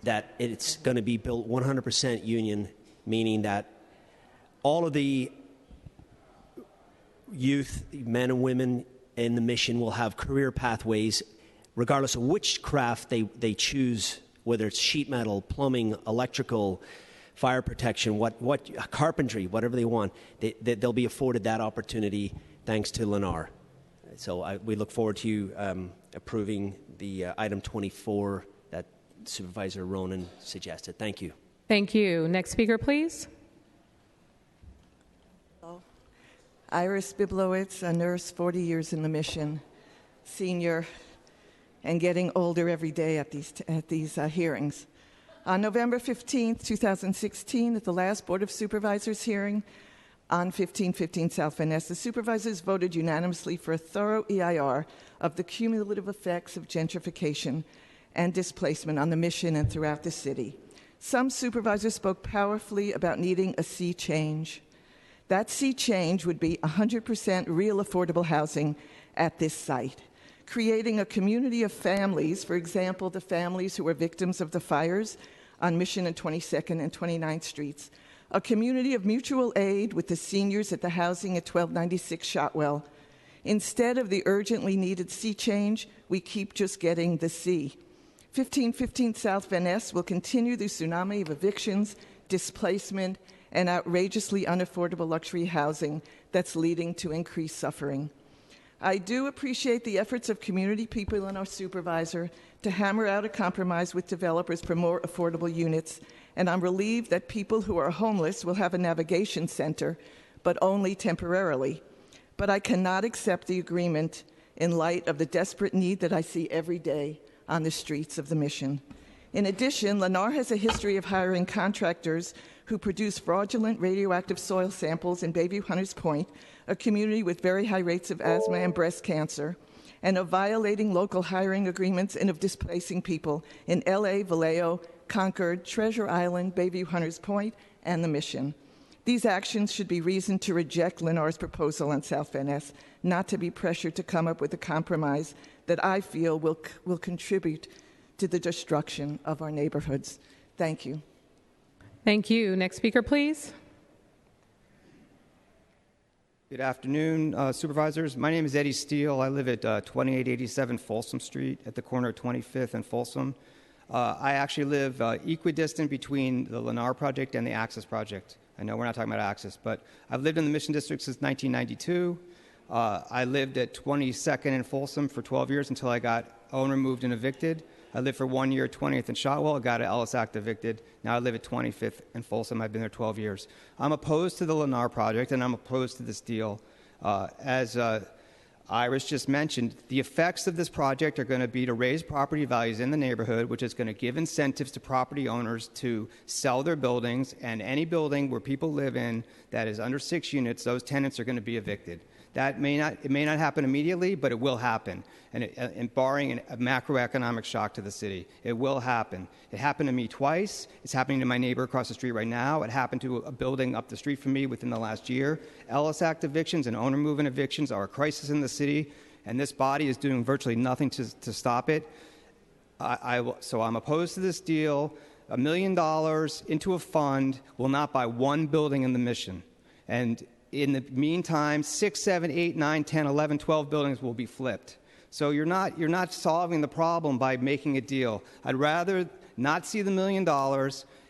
that it's going to be built 100% union, meaning that all of the youth, men and women in the mission will have career pathways regardless of which craft they choose, whether it's sheet metal, plumbing, electrical, fire protection, what carpentry, whatever they want, they'll be afforded that opportunity thanks to Lennar. So we look forward to you approving the item 24 that Supervisor Ronan suggested. Thank you. Thank you. Next speaker, please. Iris Biblowitz, a nurse, 40 years in the mission. senior and getting older every day at these hearings. On November 15th, 2016, at the last Board of Supervisors hearing on 1515 South Van Ness, the supervisors voted unanimously for a thorough EIR of the cumulative effects of gentrification and displacement on the Mission and throughout the city. Some supervisors spoke powerfully about needing a sea change. That sea change would be 100% real affordable housing at this site, creating a community of families, for example, the families who were victims of the fires on Mission and 22nd and 29th Streets, a community of mutual aid with the seniors at the housing at 1296 Shotwell. Instead of the urgently needed sea change, we keep just getting the sea. 1515 South Van Ness will continue the tsunami of evictions, displacement, and outrageously unaffordable luxury housing that's leading to increased suffering. I do appreciate the efforts of community people and our supervisor to hammer out a compromise with developers for more affordable units, and I'm relieved that people who are homeless will have a navigation center, but only temporarily. But I cannot accept the agreement in light of the desperate need that I see every day on the streets of the Mission. In addition, Lennar has a history of hiring contractors who produce fraudulent radioactive soil samples in Bayview Hunters Point, a community with very high rates of asthma and breast cancer, and of violating local hiring agreements and of displacing people in LA, Vallejo, Concord, Treasure Island, Bayview Hunters Point, and the Mission. These actions should be reason to reject Lennar's proposal on South Van Ness, not to be pressured to come up with a compromise that I feel will contribute to the destruction of our neighborhoods. Thank you. Thank you. Next speaker, please. Good afternoon, supervisors. My name is Eddie Steele. I live at 2887 Folsom Street at the corner of 25th and Folsom. I actually live equidistant between the Lennar project and the Access project. I know we're not talking about Access, but I've lived in the Mission District since 1992. I lived at 22nd and Folsom for 12 years until I got owned, removed, and evicted. I lived for 1 year at 20th and Shotwell. I got at Ellis Act evicted. Now I live at 25th and Folsom. I've been there 12 years. I'm opposed to the Lennar project, and I'm opposed to this deal. As Iris just mentioned, the effects of this project are going to be to raise property values in the neighborhood, which is going to give incentives to property owners to sell their buildings, and any building where people live in that is under 6 units, those tenants are going to be evicted. It may not happen immediately, but it will happen. And barring a macroeconomic shock to the city, it will happen. It happened to me twice. It's happening to my neighbor across the street right now. It happened to a building up the street from me within the last year. Ellis Act evictions and owner move-in evictions are a crisis in the city, and this body is doing virtually nothing to stop it. So I'm opposed to this deal. $1 million into a fund will not buy one building in the Mission. And in the meantime, 6, 7, 8, 9, 10, 11, 12 buildings will be flipped. So you're not solving the problem by making a deal. I'd rather not see the $1 million,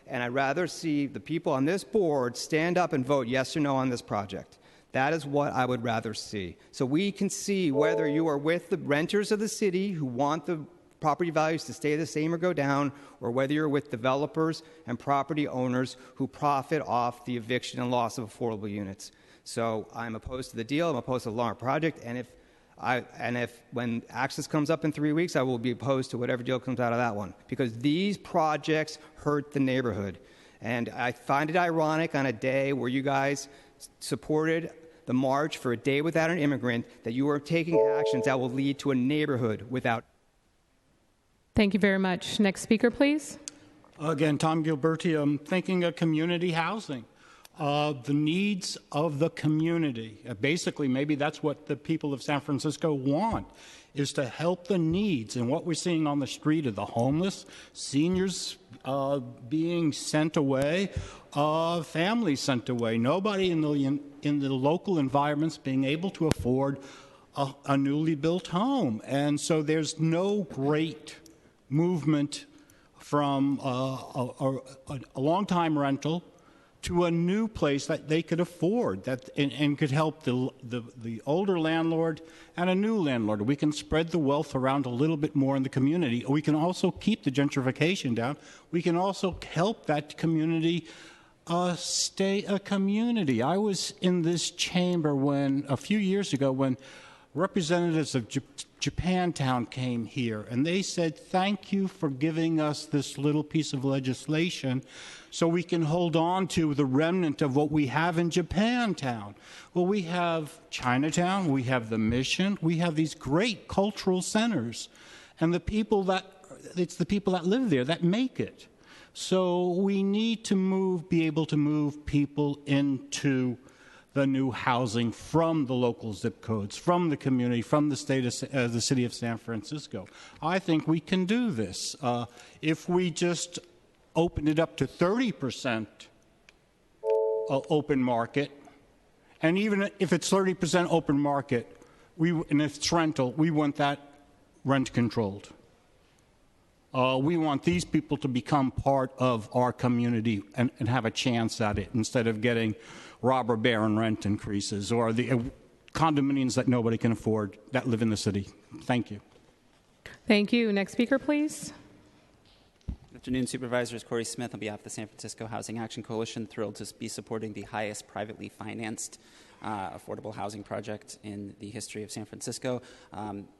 and I'd rather see the people on this board stand up and vote yes or no on this project. That is what I would rather see. So we can see whether you are with the renters of the city who want the property values to stay the same or go down, or whether you're with developers and property owners who profit off the eviction and loss of affordable units. So I'm opposed to the deal. I'm opposed to the Lennar project. And if when Access comes up in 3 weeks, I will be opposed to whatever deal comes out of that one, because these projects hurt the neighborhood. And I find it ironic on a day where you guys supported the March for a Day Without an Immigrant that you are taking actions that will lead to a neighborhood without. Thank you very much. Next speaker, please. Again, Tom Gilberti. I'm thinking of community housing. The needs of the community. Basically, maybe that's what the people of San Francisco want, is to help the needs. And what we're seeing on the street are the homeless, seniors being sent away, families sent away. Nobody in the local environments being able to afford a newly built home. And so there's no great movement from a long-time rental to a new place that they could afford and could help the older landlord and a new landlord. We can spread the wealth around a little bit more in the community. We can also keep the gentrification down. We can also help that community stay a community. I was in this chamber a few years ago when representatives of Japantown came here, and they said, thank you for giving us this little piece of legislation so we can hold on to the remnant of what we have in Japantown. Well, we have Chinatown, we have the Mission, we have these great cultural centers, and it's the people that live there that make it. So we need to be able to move people into the new housing from the local zip codes, from the community, from the the city of San Francisco. I think we can do this. If we just open it up to 30% open market, and even if it's 30% open market, and if it's rental, we want that rent controlled. We want these people to become part of our community and have a chance at it instead of getting robber baron rent increases or the condominiums that nobody can afford that live in the city. Thank you. Thank you. Next speaker, please. Good afternoon, Supervisors. Corey Smith on behalf of the San Francisco Housing Action Coalition. Thrilled to be supporting the highest privately financed affordable housing project in the history of San Francisco.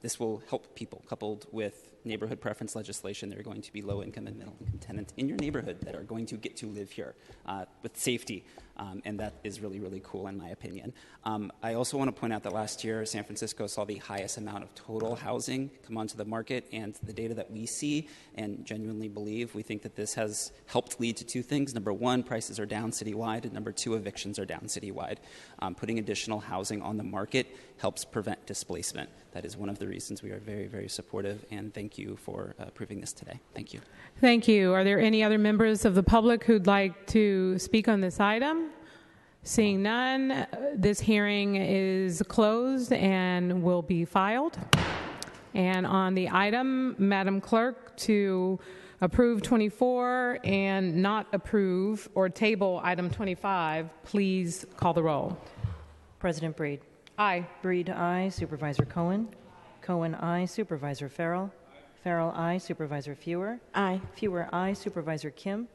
This will help people, coupled with neighborhood preference legislation. There are going to be low-income and middle-income tenants in your neighborhood that are going to get to live here with safety, and that is really, really cool in my opinion. I also want to point out that last year, San Francisco saw the highest amount of total housing come onto the market, and the data that we see and genuinely believe, we think that this has helped lead to two things. Number one, prices are down citywide, and number two, evictions are down citywide. Putting additional housing on the market helps prevent displacement. That is one of the reasons we are very, very supportive, and thank you for approving this today. Thank you. Thank you. Are there any other members of the public who'd like to speak on this item? Seeing none, this hearing is closed and will be filed. And on the item, Madam Clerk, to approve 24 and not approve or table item 25, please call the roll. President Breed. Aye. Breed, aye. Supervisor Cohen. Cohen, aye. Supervisor Farrell. Farrell, aye. Supervisor Fewer. Aye. Fewer, aye. Supervisor Kim.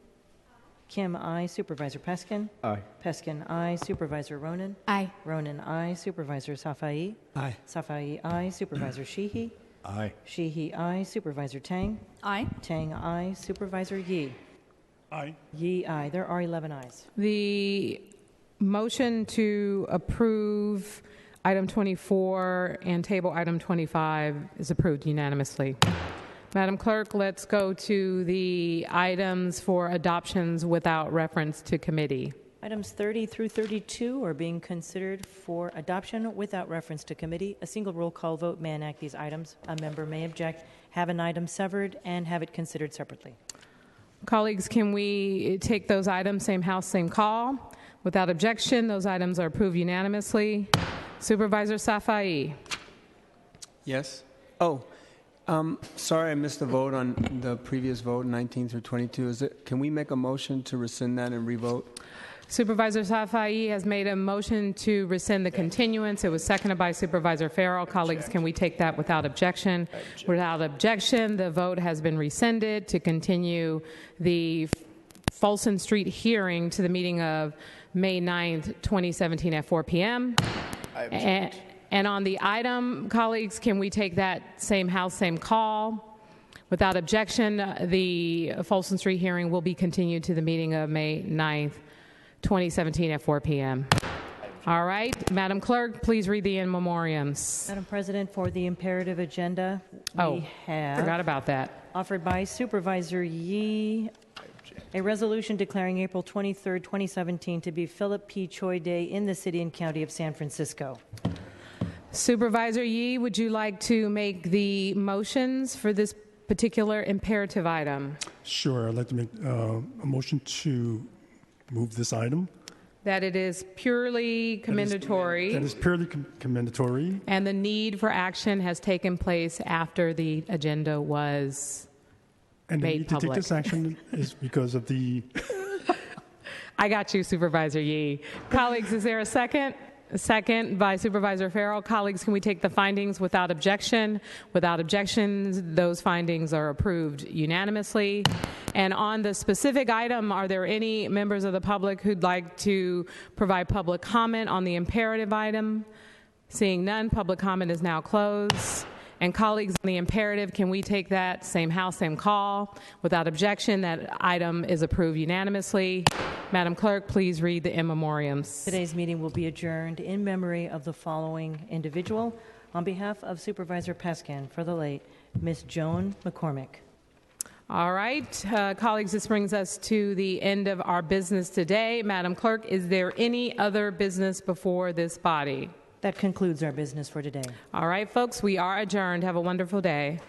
Kim, aye. Supervisor Peskin. Aye. Peskin, aye. Supervisor Ronan. Aye. Ronan, aye. Supervisor Safai. Aye. Safai, aye. Supervisor Sheehy. Aye. Sheehy, aye. Supervisor Tang. Aye. Tang, aye. Supervisor Yee. Aye. Yee, aye. There are 11 ayes. The motion to approve item 24 and table item 25 is approved unanimously. Madam Clerk, let's go to the items for adoptions without reference to committee. Items 30 through 32 are being considered for adoption without reference to committee. A single roll call vote may enact these items. A member may object, have an item severed, and have it considered separately. Colleagues, can we take those items, same house, same call? Without objection, those items are approved unanimously. Supervisor Safai. Yes. Oh, sorry, I missed the vote on the previous vote, 19 through 22. Can we make a motion to rescind that and revote? Supervisor Safai has made a motion to rescind the continuance. It was seconded by Supervisor Farrell. Colleagues, can we take that without objection? Without objection, the vote has been rescinded to continue the Folsom Street hearing to the meeting of May 9th, 2017 at 4 p.m. And on the item, colleagues, can we take that same house, same call? Without objection, the Folsom Street hearing will be continued to the meeting of May 9th, 2017 at 4 p.m. All right. Madam Clerk, please read the in memoriams. Madam President, for the imperative agenda, we have... forgot about that. Offered by Supervisor Yee, a resolution declaring April 23rd, 2017 to be Philip P. Choi Day in the city and county of San Francisco. Supervisor Yee, would you like to make the motions for this particular imperative item? Sure. I'd like to make a motion to move this item. That it is purely commendatory. That is purely commendatory. And the need for action has taken place after the agenda was and the made need public. to take this action is because of the... I got you, Supervisor Yee. Colleagues, is there a second? A second by Supervisor Farrell. Colleagues, can we take the findings without objection? Without objections, those findings are approved unanimously. And on the specific item, are there any members of the public who'd like to provide public comment on the imperative item? Seeing none, public comment is now closed. And colleagues, on the imperative, can we take that same house, same call? Without objection, that item is approved unanimously. Madam Clerk, please read the in memoriams. Today's meeting will be adjourned in memory of the following individual. On behalf of Supervisor Peskin, for the late, Miss Joan McCormick. All right, colleagues, this brings us to the end of our business today. Madam Clerk, is there any other business before this body? That concludes our business for today. All right, folks, we are adjourned. Have a wonderful day.